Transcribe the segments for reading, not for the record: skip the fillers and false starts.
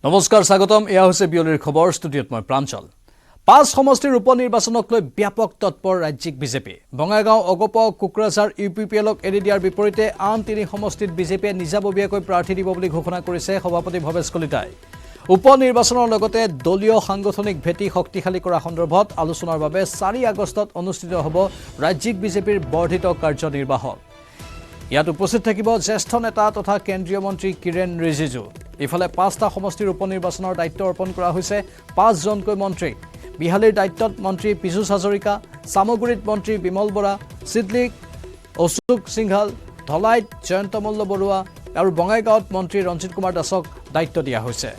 নমস্কাৰ স্বাগতম এয়া হৈছে বিয়লিৰ খবৰ ষ্টুডিঅ'ত মই প্ৰাঞ্চল 5 সমষ্টিৰ উপনিৰ্বাচনক লৈ ব্যাপক তৎপৰ ৰাজ্যিক বিজেপি বঙাইগাঁও অগপ কুকৰাঝাৰ ইউপিপিএলক এৰি দিয়াৰ বিপৰীতে আন 3 সমষ্টিত বিজেপিয়ে নিজাববীয়াকৈ প্ৰাৰ্থী দিব বুলি ঘোষণা কৰিছে সভাপতি ভৱেশ কলিতাই উপনিৰ্বাচনৰ লগতে দলীয় সাংগঠনিক ভেটি শক্তিশালী কৰা সন্দৰ্ভত আলোচনাৰ বাবে 4 আগষ্টত অনুষ্ঠিত হ'ব ৰাজ্যিক বিজেপিৰ বৰ্ধিত কাৰ্যনিৰ্বাহক ইয়াত উপস্থিত থাকিব জ্যেষ্ঠ নেতা তথা কেন্দ্ৰীয় মন্ত্ৰী কিৰেণ ৰিজিজু ইফালে 5টা সমষ্টিৰ উপনিৰ্বাচনৰ দায়িত্ব অৰ্পণ কৰা হৈছে 5 জনকৈ মন্ত্ৰী বিহালীৰ দায়িত্বত মন্ত্ৰী পীযুষ হাজৰিকা সামগুৰিত মন্ত্ৰী বিমল বৰা সিডলিক অশোক সিংহাল ধলাইত জয়ন্ত মল্ল বৰুৱা আৰু বঙাইগাঁৱত মন্ত্ৰী ৰঞ্জিত কুমাৰ দাসক দায়িত্ব দিয়া হৈছে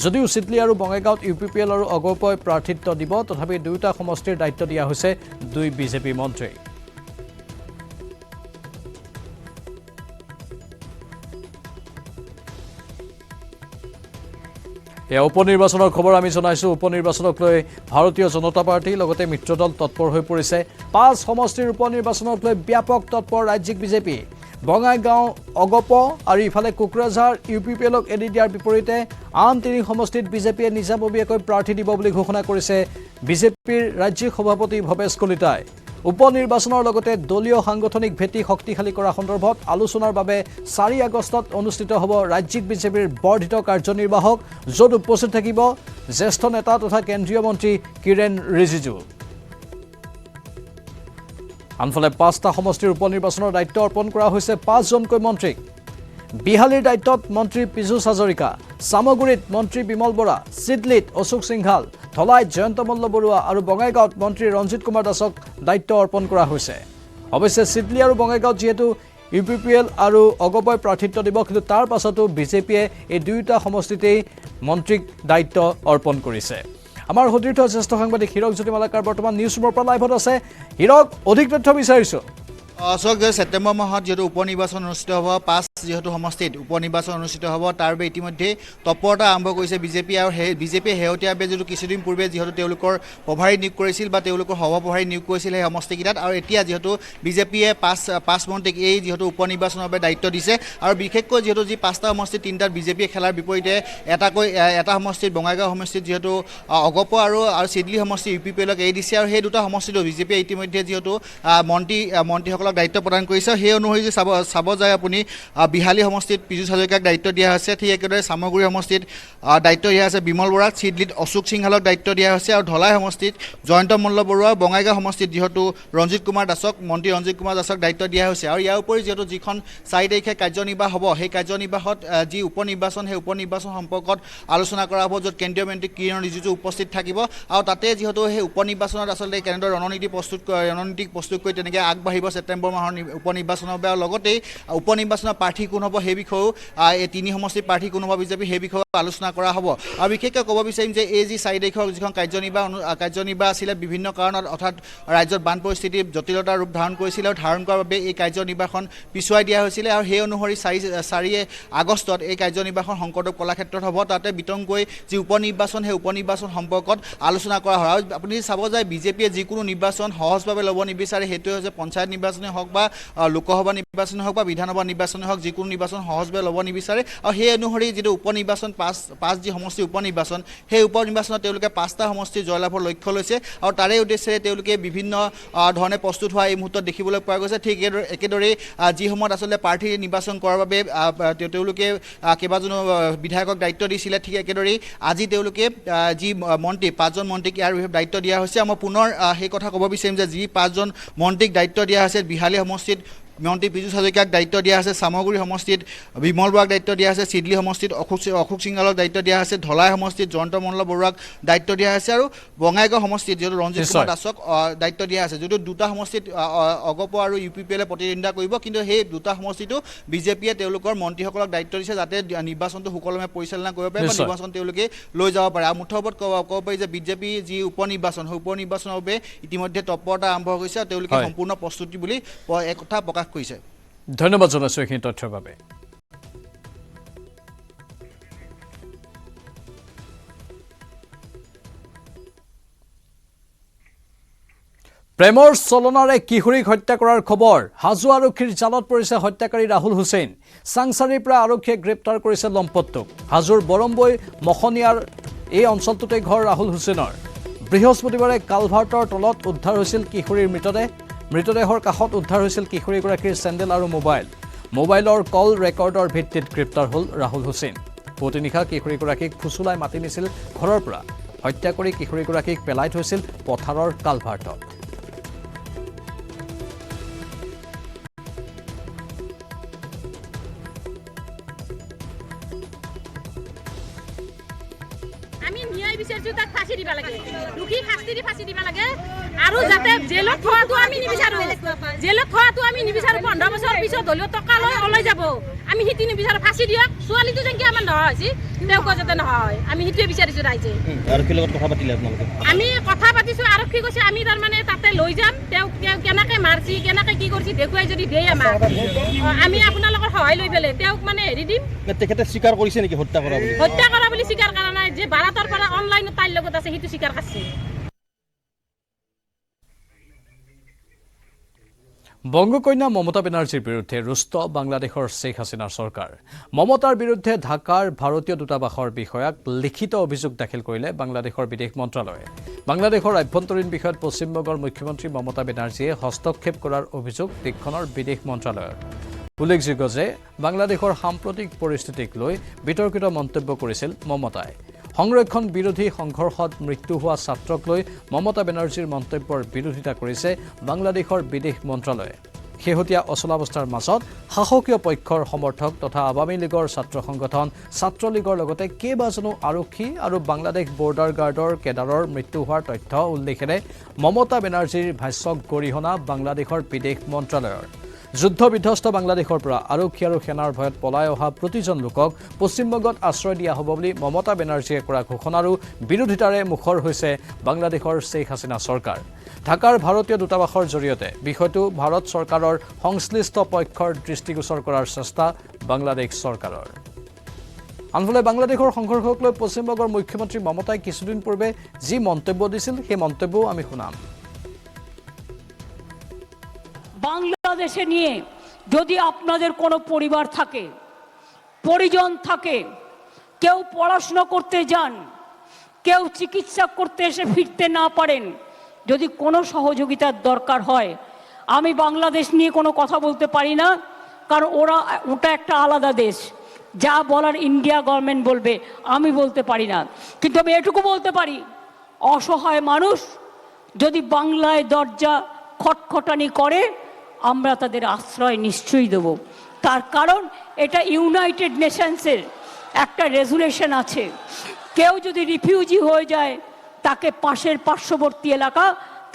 যদিও সিডলি আৰু বঙাইগাঁৱত ইউপিপিএল আৰু অগপই প্ৰাৰ্থিত্ব দিব তথাপি দুয়োটা সমষ্টিৰ দায়িত্ব দিয়া হৈছে 2 বিজেপি মন্ত্ৰী এই উপনিৰ্বাচনৰ খবৰ আমি জনাইছো উপনিৰ্বাচনক লৈ ভাৰতীয় জনতা পাৰ্টি লগতে মিত্ৰদল তৎপৰ হৈ পৰিছে 5 সমষ্টিৰ উপনিৰ্বাচনক লৈ ব্যাপক তৎপৰ ৰাজ্যিক বিজেপি বঙাইগাঁও অগপ আৰু ইফালে কুকৰাঝাৰ ইউপিপিএলক এৰি দিয়াৰ বিপৰীতে আন 3 সমষ্টিত বিজেপিয়ে নিজাববীয়াকৈ প্ৰাৰ্থী দিব বুলি ঘোষণা কৰিছে বিজেপিৰ ৰাজ্যিক সভাপতি ভৱেশ কলিতাই উপনিৰ্বাচনৰ লগতে দলীয় সাংগঠনিক ভেটি শক্তিশালী কৰা সন্দৰ্ভত আলোচনাৰ বাবে 4 আগষ্টত অনুষ্ঠিত হ'ব ৰাজ্যিক বিজেপিৰ বৰ্ধিত কাৰ্যনিৰ্বাহক য'ত উপস্থিত থাকিব জ্যেষ্ঠ নেতা তথা কেন্দ্ৰীয় মন্ত্ৰী কিৰেণ ৰিজিজু আনফালে 5টা সমষ্টিৰ উপনিৰ্বাচনৰ দায়িত্ব অৰ্পণ কৰা হৈছে 5 জনকৈ মন্ত্ৰীক বিহালীৰ দায়িত্বত মন্ত্ৰী পীযুষ হাজৰিকা সামগুৰিত মন্ত্ৰী বিমল বৰা সিডলিত অশোক সিংহাল ধলাইত জয়ন্ত মল্ল বৰুৱা আৰু বঙাইগাঁৱত মন্ত্ৰী ৰঞ্জিত কুমাৰ দাসক দায়িত্ব অৰ্পণ কৰা হৈছে অৱশ্যে সিডলি আৰু বঙাইগাঁৱত যেহেতু ইউপিপিএল আৰু অগপই প্ৰাৰ্থিত্ব দিব কিন্তু তাৰ পাছতো বিজেপিয়ে এই দুয়োটা সমষ্টিতেই মন্ত্ৰীক দায়িত্ব অৰ্পণ কৰিছে আমাৰ সতীৰ্থ জ্যেষ্ঠ সাংবাদিক হিৰক জ্যোতি মালাকাৰ বৰ্তমান নিউজ ৰুমৰ পৰা লাইভত আছে হিৰক অধিক তথ্য বিচাৰিছো অশোক যে ছেপ্টেম্বৰ মাহত যেহেতু উপনিৰ্বাচন অনুষ্ঠিত হ'ব 5 যেহেতু সমষ্টিত উপনিৰ্বাচন অনুষ্ঠিত হ'ব তাৰ বাবে ইতিমধ্যে তৎপৰতা আৰম্ভ কৰিছে বিজেপি আৰু বিজেপিয়ে শেহতীয়াভাৱে যেহেতু কিছুদিন পূৰ্বে যিহেতু তেওঁলোকৰ প্ৰভাৰী নিয়োগ কৰিছিল বা তেওঁলোকৰ সভাপভাৰী নিয়োগ কৰিছিল সেই সমষ্টিকেইটাত আৰু এতিয়া যেহেতু বিজেপিয়ে 5 মন্ত্ৰীক এই যেহেতু উপনিৰ্বাচনৰ বাবে দায়িত্ব দিছে আৰু বিশেষকৈ যেহেতু যি 5টা সমষ্টিত 3টাত বিজেপিয়ে খেলাৰ বিপৰীতে এটা সমষ্টিত বঙাইগাঁও সমষ্টিত যেহেতু অগপ আৰু সিডলি সমষ্টি ইউপিপিএলক এৰি দিছে আৰু সেই দুটা সমষ্টিতো বিজেপিয়ে ইতিমধ্যে যেহেতু মন্ত্ৰীসকলক দায়িত্ব প্ৰদান কৰিছে সেই অনুসৰি যে চাব যায় আপুনি বিহালী সমষ্টিত পীযুষ হাজৰিকাক দায়িত্ব দিয়া হৈছে ঠিক একেদৰে সামগুৰি সমষ্টিত দায়িত্ব দিয়া হৈছে বিমল বৰাক সিডলিত অশোক সিংহালক দায়িত্ব দিয়া হৈছে আৰু ধলাই সমষ্টিত জয়ন্ত মল্ল বৰুৱা বঙাইগাঁও সমষ্টিত যেহেতু ৰঞ্জিত কুমাৰ দাসক মন্ত্ৰী ৰঞ্জিত কুমাৰ দাসক দায়িত্ব দিয়া হৈছে আৰু ইয়াৰ উপৰি যেহেতু যিখন 4 তাৰিখে কাৰ্যনিৰ্বাহ হ'ব সেই কাৰ্যনিৰ্বাহত যি উপনিৰ্বাচন সেই উপনিৰ্বাচন সম্পৰ্কত আলোচনা কৰা হ'ব য'ত কেন্দ্ৰীয় মন্ত্ৰী কিৰেণ ৰিজিজু উপস্থিত থাকিব আৰু তাতে যেহেতু সেই উপনিৰ্বাচনত আচলতে কেনেদৰে ৰণনীতি প্ৰস্তুত কৰি তেনেকৈ আগবাঢ়িব ছেপ্টেম্বৰ মাহৰ উপনিৰ্বাচনৰ বাবে আৰু লগতে উপনিৰ্বাচনৰ প্ৰাৰ্থী কোন হ'ব সেই বিষয়েও এই 3 সমষ্টিৰ প্ৰাৰ্থী কোন হ'ব বিজেপি সেই বিষয়ে আলোচনা কৰা হ'ব আৰু বিশেষকৈ ক'ব বিচাৰিম যে এই যি 4 তাৰিখৰ যিখন কাৰ্যনিৰ্বাহ আছিলে বিভিন্ন কাৰণত অৰ্থাৎ ৰাজ্যত বান পৰিস্থিতিৰ জটিলতাৰ ৰূপ ধাৰণ কৰিছিল আৰু ধাৰণ কৰাৰ বাবে এই কাৰ্যনিৰ্বাহখন পিছুৱাই দিয়া হৈছিলে আৰু সেই অনুসৰি 4 আগষ্টত এই কাৰ্যনিৰ্বাহখন শংকৰদেৱ কলাক্ষেত্ৰত হ'ব তাতে বিতংকৈ যি উপনিৰ্বাচন সেই উপনিৰ্বাচন সম্পৰ্কত আলোচনা কৰা হয় আৰু আপুনি চাব যায় বিজেপিয়ে যিকোনো নিৰ্বাচন সহজভাৱে ল'ব নিবিচাৰে সেইটোৱে হৈছে পঞ্চায়ত নিৰ্বাচনেই হওক বা লোকসভা নিৰ্বাচনেই হওক বা বিধানসভা নিৰ্বাচনেই হওক যিকোনো নিৰ্বাচন সহজভাৱে ল'ব নিবিচাৰে আৰু সেই অনুসৰি যিটো উপনিৰ্বাচন 5 যি সমষ্টি উপনিৰ্বাচন সেই উপনিৰ্বাচনত তেওঁলোকে 5টা সমষ্টি জয়লাভৰ লক্ষ্য লৈছে আৰু তাৰে উদ্দেশ্যে তেওঁলোকে বিভিন্ন ধৰণে প্ৰস্তুত হোৱা এই মুহূৰ্তত দেখিবলৈ পোৱা গৈছে ঠিক একেদৰে যি সময়ত আচলতে প্ৰাৰ্থী নিৰ্বাচন কৰাৰ বাবে তেওঁলোকে কেইবাজনো বিধায়কক দায়িত্ব দিছিলে ঠিক একেদৰে আজি তেওঁলোকে যি মন্ত্ৰী 5জন মন্ত্ৰীক ইয়াৰ দায়িত্ব দিয়া হৈছে আৰু মই পুনৰ সেই কথা ক'ব বিচাৰিম যে যি 5জন মন্ত্ৰীক দায়িত্ব দিয়া হৈছে বিহালী সমষ্টিত মন্ত্ৰী পীযুষ হাজৰিকাক দায়িত্ব দিয়া হৈছে সামগুৰি সমষ্টিত বিমল বৰাক দায়িত্ব দিয়া হৈছে সিডলি সমষ্টিত অশোক সিংহালক দায়িত্ব দিয়া হৈছে ধলাই সমষ্টিত জয়ন্ত মল্ল বৰুৱাক দায়িত্ব দিয়া হৈছে আৰু বঙাইগাঁও সমষ্টিত যিহেতু ৰঞ্জিত কুমাৰ দাসক দায়িত্ব দিয়া হৈছে যদিও দুটা সমষ্টিত অগপ আৰু ইউপিপিএলে প্ৰতিদ্বন্দ্বিতা কৰিব কিন্তু সেই দুটা সমষ্টিতো বিজেপিয়ে তেওঁলোকৰ মন্ত্ৰীসকলক দায়িত্ব দিছে যাতে নিৰ্বাচনটো সুকলমে পৰিচালনা কৰিব পাৰে বা নিৰ্বাচন তেওঁলোকে লৈ যাব পাৰে আৰু মুঠৰ ওপৰত ক'ব পাৰি যে বিজেপি যি উপনিৰ্বাচন সেই উপনিৰ্বাচনৰ বাবে ইতিমধ্যে তৎপৰতা আৰম্ভ হৈছে আৰু তেওঁলোকে সম্পূৰ্ণ প্ৰস্তুতি বুলি এক কথা প্ৰকাশ কৰিছে ধন্যবাদ জনাইছো এইখিনি তথ্যৰ বাবে প্ৰেমৰ চলনাৰে কিশোৰীক হত্যা কৰাৰ খবৰ হাজো আৰক্ষীৰ জালত পৰিছে হত্যাকাৰী ৰাহুল হুছেইন চাংচাৰীৰ পৰা আৰক্ষীয়ে গ্ৰেপ্তাৰ কৰিছে লম্পটটোক হাজোৰ বৰমবৈ মখনিয়াৰ এই অঞ্চলটোতে ঘৰ ৰাহুল হুছেইনৰ বৃহস্পতিবাৰে কালভাৰ্টৰ তলত উদ্ধাৰ হৈছিল কিশোৰীৰ মৃতদেহৰ কাষত উদ্ধাৰ হৈছিল কিশোৰীগৰাকীৰ চেণ্ডেল আৰু মোবাইলৰ কল ৰেকৰ্ডৰ ভিত্তিত গ্ৰেপ্তাৰ হ'ল ৰাহুল হুছেইন পুৱতি নিশা কিশোৰীগৰাকীক ফুচুলাই মাতি নিছিল ঘৰৰ পৰা হত্যা কৰি কিশোৰীগৰাকীক পেলাই থৈছিল পথাৰৰ কালভাৰ্টত আমি ন্যায় বিচাৰিছো তাক ফাঁসি দিবা লাগে দুখী শাস্তি দি ফাঁসি দিবা লাগে আৰু যাতে জেলত থোৱাটো আমি নিবিচাৰো 15 বছৰ পিছত দলীয় টকা লৈ ওলাই যাব আমি হিতি নিবিচাৰো ফাঁসি দিয়ক ছোৱালীটো যেন কি আমাৰ নহয় তেওঁক যাতে নহয় আমি হিতিয়ে বিচাৰিছো ৰাইজে আৰু কি লগত কথা পাতিলে আপোনালোকে আমি কথা পাতিছো আৰক্ষী কৈছে আমি তাৰ মানে তাতে লৈ যাম তেওঁক কেনেকৈ মাৰছি কেনেকৈ কি কৰিছি দেখুৱাই যদি দেই আমাক আমি আপোনালোকৰ সহায় লৈ পেলাই তেওঁক মানে হেৰি দিম তেখেতে স্বীকাৰ কৰিছে নেকি হত্যা কৰা বুলি স্বীকাৰ কৰা নাই যে ভাৰতৰ পৰা অনলাইনত তাইৰ লগত আছে সেইটো স্বীকাৰ কৰিছে বংগকন্যা মমতা বেনাৰ্জীৰ বিৰুদ্ধে ৰুষ্ট বাংলাদেশৰ শ্বেখ হাছিনাৰ চৰকাৰ মমতাৰ বিৰুদ্ধে ঢাকাৰ ভাৰতীয় দূতাবাসৰ বিষয়াক লিখিত অভিযোগ দাখিল কৰিলে বাংলাদেশৰ বিদেশ মন্ত্ৰালয়ে বাংলাদেশৰ আভ্যন্তৰীণ বিষয়ত পশ্চিমবংগৰ মুখ্যমন্ত্ৰী মমতা বেনাৰ্জীয়ে হস্তক্ষেপ কৰাৰ অভিযোগ দেশখনৰ বিদেশ মন্ত্ৰালয়ৰ উল্লেখযোগ্য যে বাংলাদেশৰ সাম্প্ৰতিক পৰিস্থিতিক লৈ বিতৰ্কিত মন্তব্য কৰিছিল মমতাই সংৰক্ষণ বিৰোধী সংঘৰ্ষত মৃত্যু হোৱা ছাত্ৰক লৈ মমতা বেনাৰ্জীৰ মন্তব্যৰ বিৰোধিতা কৰিছে বাংলাদেশৰ বিদেশ মন্ত্ৰালয়ে শেহতীয়া অচলাৱস্থাৰ মাজত শাসকীয় পক্ষৰ সমৰ্থক তথা আৱামী লীগৰ ছাত্ৰ সংগঠন ছাত্ৰলীগৰ লগতে কেইবাজনো আৰক্ষী আৰু বাংলাদেশ বৰ্ডাৰ গাৰ্ডৰ কেডাৰৰ মৃত্যু হোৱাৰ তথ্য উল্লেখেৰে মমতা বেনাৰ্জীৰ ভাষ্যক গৰিহণা বাংলাদেশৰ বিদেশ মন্ত্ৰালয়ৰ যুদ্ধ বিধ্বস্ত বাংলাদেশৰ পৰা আৰক্ষী আৰু সেনাৰ ভয়ত পলাই অহা প্ৰতিজন লোকক পশ্চিমবংগত আশ্ৰয় দিয়া হ'ব বুলি মমতা বেনাৰ্জীয়ে কৰা ঘোষণাৰো বিৰোধিতাৰে মুখৰ হৈছে বাংলাদেশৰ শ্বেখ হাছিনা চৰকাৰ ঢাকাৰ ভাৰতীয় দূতাবাসৰ জৰিয়তে বিষয়টো ভাৰত চৰকাৰৰ সংশ্লিষ্ট পক্ষৰ দৃষ্টিগোচৰ কৰাৰ চেষ্টা বাংলাদেশ চৰকাৰৰ আনফালে বাংলাদেশৰ সংঘৰ্ষক লৈ পশ্চিমবংগৰ মুখ্যমন্ত্ৰী মমতাই কিছুদিন পূৰ্বে যি মন্তব্য দিছিল সেই মন্তব্যও আমি শুনাম বাংলাদেশে নিয়ে যদি আপনাদের কোনো পরিবার থাকে পরিজন থাকে কেউ পড়াশোনা করতে যান কেউ চিকিৎসা করতে এসে ফিরতে না পারেন যদি কোনো সহযোগিতার দরকার হয় আমি বাংলাদেশ নিয়ে কোনো কথা বলতে পারি না কারণ ওটা একটা আলাদা দেশ যা বলার ইন্ডিয়া গভর্নমেন্ট বলবে আমি বলতে পারি না কিন্তু আমি এটুকু বলতে পারি অসহায় মানুষ যদি বাংলায় দরজা খটখটানি করে আমরা তাদের আশ্রয় নিশ্চয়ই দেব তার কারণ এটা ইউনাইটেড নেশনসের একটা রেজুলেশন আছে কেউ যদি রিফিউজি হয়ে যায় তাকে পার্শ্ববর্তী এলাকা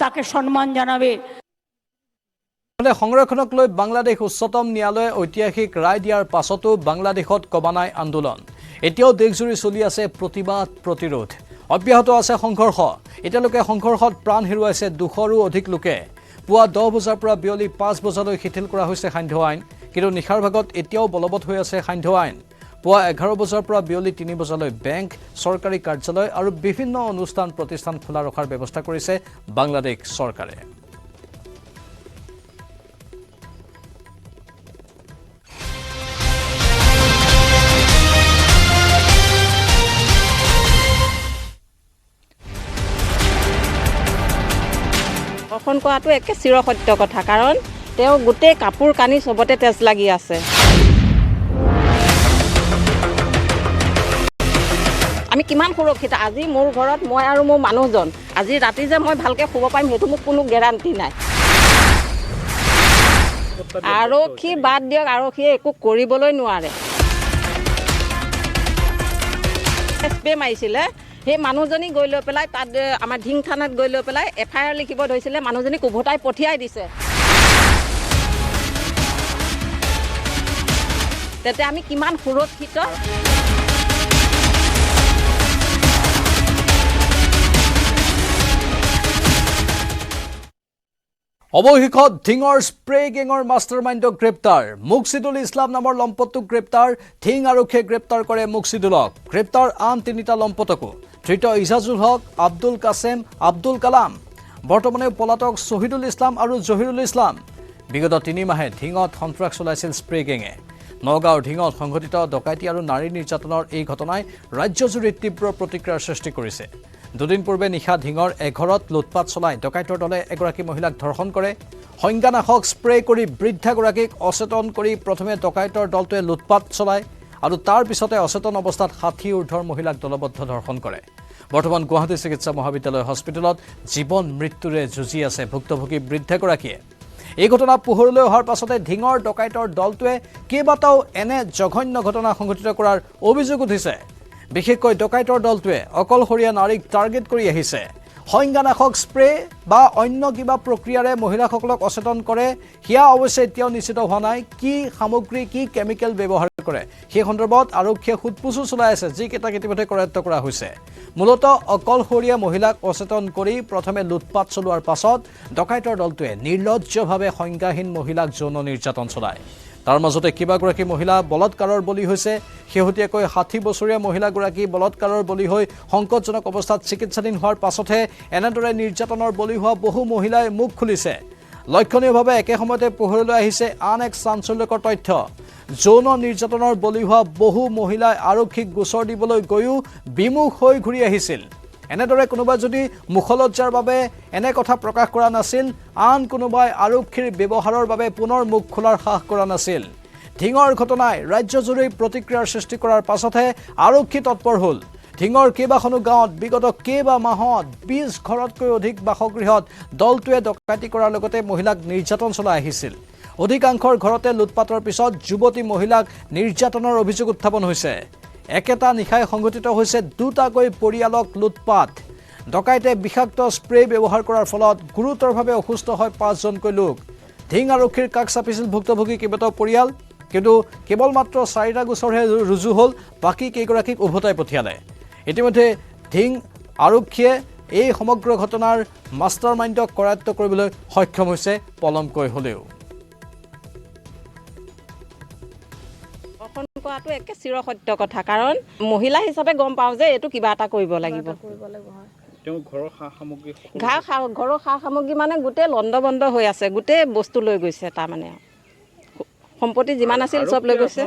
তাকে সম্মান জানাবে সংৰক্ষণক লৈ বাংলাদেশ উচ্চতম ন্যায়ালয়ে ঐতিহাসিক ৰায় দিয়াৰ পাছতো বাংলাদেশত কমানাই আন্দোলন এতিয়াও দেশজুৰি চলি আছে প্ৰতিবাদ প্ৰতিৰোধ অব্যাহত আছে সংঘৰ্ষ এতিয়ালৈকে সংঘৰ্ষত প্ৰাণ হেৰুৱাইছে 200ৰো অধিক লোকে পুৱা 10 বজাৰ পৰা বিয়লি 5 বজালৈ শিথিল কৰা হৈছে সান্ধ্য আইন কিন্তু নিশাৰ ভাগত এতিয়াও বলবৎ হৈ আছে সান্ধ্য আইন পুৱা 11 বজাৰ পৰা বিয়লি 3 বজালৈ বেংক চৰকাৰী কাৰ্যালয় আৰু বিভিন্ন অনুষ্ঠান প্ৰতিষ্ঠান খোলা ৰখাৰ ব্যৱস্থা কৰিছে বাংলাদেশ চৰকাৰে ধৰ্ষণ কৰাটো একে চিৰসত্য কথা কাৰণ তেওঁ গোটেই কাপোৰ কানি চবতে তেজ লাগি আছে আমি কিমান সুৰক্ষিত আজি মোৰ ঘৰত মই আৰু মোৰ মানুহজন আজি ৰাতি যে মই ভালকে শুব পাৰিম সেইটো মোক কোনো গেৰাণ্টি নাই আৰক্ষী বাদ দিয়ক আৰক্ষীয়ে একো কৰিবলৈ নোৱাৰে স্প্ৰে মাৰিছিলে সেই মানুহজনী গৈ লৈ পেলাই তাত আমাৰ ঢিং থানাত গৈ লৈ পেলাই এফআইআৰ লিখিব ধৰিছিলে মানুহজনীক উভতাই পঠিয়াই দিছে তেতিয়া আমি কিমান সুৰক্ষিত অৱশেষত ঢিঙৰ স্প্ৰে গেঙৰ মাষ্টাৰমাইণ্ডক গ্ৰেপ্তাৰ মুকছিদুল ইছলাম নামৰ লম্পটটোক গ্ৰেপ্তাৰ ঢিং আৰক্ষীয়ে গ্ৰেপ্তাৰ কৰে মুকছিদুলক গ্ৰেপ্তাৰ আন 3টা লম্পটকো ধৃত ইজাজুল হক আব্দুল কাছেম আব্দুল কালাম বৰ্তমানেও পলাতক শহীদুল ইছলাম আৰু জহিৰুল ইছলাম। বিগত 3 মাহে ঢিঙত সন্ত্ৰাস চলাইছিল স্প্ৰে গেঙে। নগাঁৱৰ ঢিঙত সংঘটিত ডকাইতি আৰু নাৰী নিৰ্যাতনৰ এই ঘটনাই ৰাজ্যজুৰি তীব্ৰ প্ৰতিক্ৰিয়াৰ সৃষ্টি কৰিছে। দুদিন পূৰ্বে নিশা ঢিঙৰ এঘৰত লুটপাট চলাই ডকাইতৰ দলে এগৰাকী মহিলাক ধৰ্ষণ কৰে। সংজ্ঞানাশক স্প্ৰে কৰি বৃদ্ধাগৰাকীক অচেতন কৰি প্ৰথমে ডকাইতৰ দলটোৱে লুটপাট চলায় আৰু তাৰ পিছতে অচেতন অৱস্থাত 60 ঊৰ্ধৰ মহিলাক দলবদ্ধ ধৰ্ষণ কৰে। বৰ্তমান গুৱাহাটী চিকিৎসা মহাবিদ্যালয় হস্পিটেলত জীৱন মৃত্যুৰে যুঁজি আছে ভুক্তভোগী বৃদ্ধাগৰাকীয়ে। এই ঘটনা পোহৰলৈ অহাৰ পাছতে ঢিঙৰ ডকাইতৰ দলটোৱে কেইবাটাও এনে জঘন্য ঘটনা সংঘটিত কৰাৰ অভিযোগ উঠিছে। বিশেষকৈ ডকাইতৰ দলটোৱে অকলশৰীয়া নাৰীক টাৰ্গেট কৰি আহিছে। সংজ্ঞানাশক স্প্ৰে বা অন্য কিবা প্ৰক্ৰিয়াৰে মহিলাসকলক অচেতন কৰে। সেয়া অৱশ্যে এতিয়াও নিশ্চিত হোৱা নাই কি সামগ্ৰী কি কেমিকেল ব্যৱহাৰ কৰে। সেই সন্দৰ্ভত আৰক্ষীয়ে সোধপোছো চলাই আছে, যিকেইটাক ইতিমধ্যে কৰায়ত্ব কৰা হৈছে। মূলতঃ অকলশৰীয়া মহিলাক অচেতন কৰি প্ৰথমে লুটপাট চলোৱাৰ পাছত ডকাইতৰ দলটোৱে নিৰ্লজ্জভাৱে সংজ্ঞাহীন মহিলাক যৌন নিৰ্যাতন চলায়। তাৰ মাজতে কেইবাগৰাকী মহিলা বলৎকাৰৰ বলি হৈছে। শেহতীয়াকৈ 60 বছৰীয়া মহিলাগৰাকী বলৎকাৰৰ বলি হৈ সংকটজনক অৱস্থাত চিকিৎসাধীন হোৱাৰ পাছতহে এনেদৰে নিৰ্যাতনৰ বলি হোৱা বহু মহিলাই মুখ খুলিছে। লক্ষণীয়ভাৱে একে সময়তে পোহৰলৈ আহিছে আন এক চাঞ্চল্যকৰ তথ্য। যৌন নিৰ্যাতনৰ বলি হোৱা বহু মহিলাই আৰক্ষীক গোচৰ দিবলৈ গৈও বিমুখ হৈ ঘূৰি আহিছিল। এনেদৰে কোনোবাই যদি মুখলজ্জাৰ বাবে এনে কথা প্ৰকাশ কৰা নাছিল, আন কোনোবাই আৰক্ষীৰ ব্যৱহাৰৰ বাবে পুনৰ মুখ খোলাৰ সাহস কৰা নাছিল। ঢিঙৰ ঘটনাই ৰাজ্যজুৰি প্ৰতিক্ৰিয়াৰ সৃষ্টি কৰাৰ পাছতহে আৰক্ষী তৎপৰ হ'ল। ঢিঙৰ কেইবাখনো গাঁৱত বিগত কেইবা মাহত 20 ঘৰতকৈ অধিক বাসগৃহত দলটোৱে ডকাইতি কৰাৰ লগতে মহিলাক নিৰ্যাতন চলাই আহিছিল। অধিকাংশৰ ঘৰতে লুটপাটৰ পিছত যুৱতী মহিলাক নিৰ্যাতনৰ অভিযোগ উত্থাপন হৈছে। একেটা নিশাই সংঘটিত হৈছে 2টাকৈ পৰিয়ালক লুটপাট। ডকাইতে বিষাক্ত স্প্ৰে ব্যৱহাৰ কৰাৰ ফলত গুৰুতৰভাৱে অসুস্থ হয় 5জনকৈ লোক। ঢিং আৰক্ষীৰ কাষ চাপিছিল ভুক্তভোগী কেইবাটাও পৰিয়াল, কিন্তু কেৱল মাত্ৰ 4টা গোচৰহে ৰুজু হ'ল, বাকী কেইগৰাকীক উভতাই পঠিয়ালে। ইতিমধ্যে ঢিং আৰক্ষীয়ে এই সমগ্ৰ ঘটনাৰ মাষ্টাৰ মাইণ্ডক কৰায়ত্ব কৰিবলৈ সক্ষম হৈছে পলমকৈ হ'লেও। কৰাটো একে চিৰসত্য কথা, কাৰণ মহিলা হিচাপে গম পাওঁ যে এইটো কিবা এটা কৰিব লাগিব। ঘৰৰ সা সামগ্ৰী ঘৰৰ সা সামগ্ৰী মানে গোটেই লণ্ডভণ্ড হৈ আছে, গোটেই বস্তু লৈ গৈছে। তাৰমানে সম্পত্তি যিমান আছিল চব লৈ গৈছে।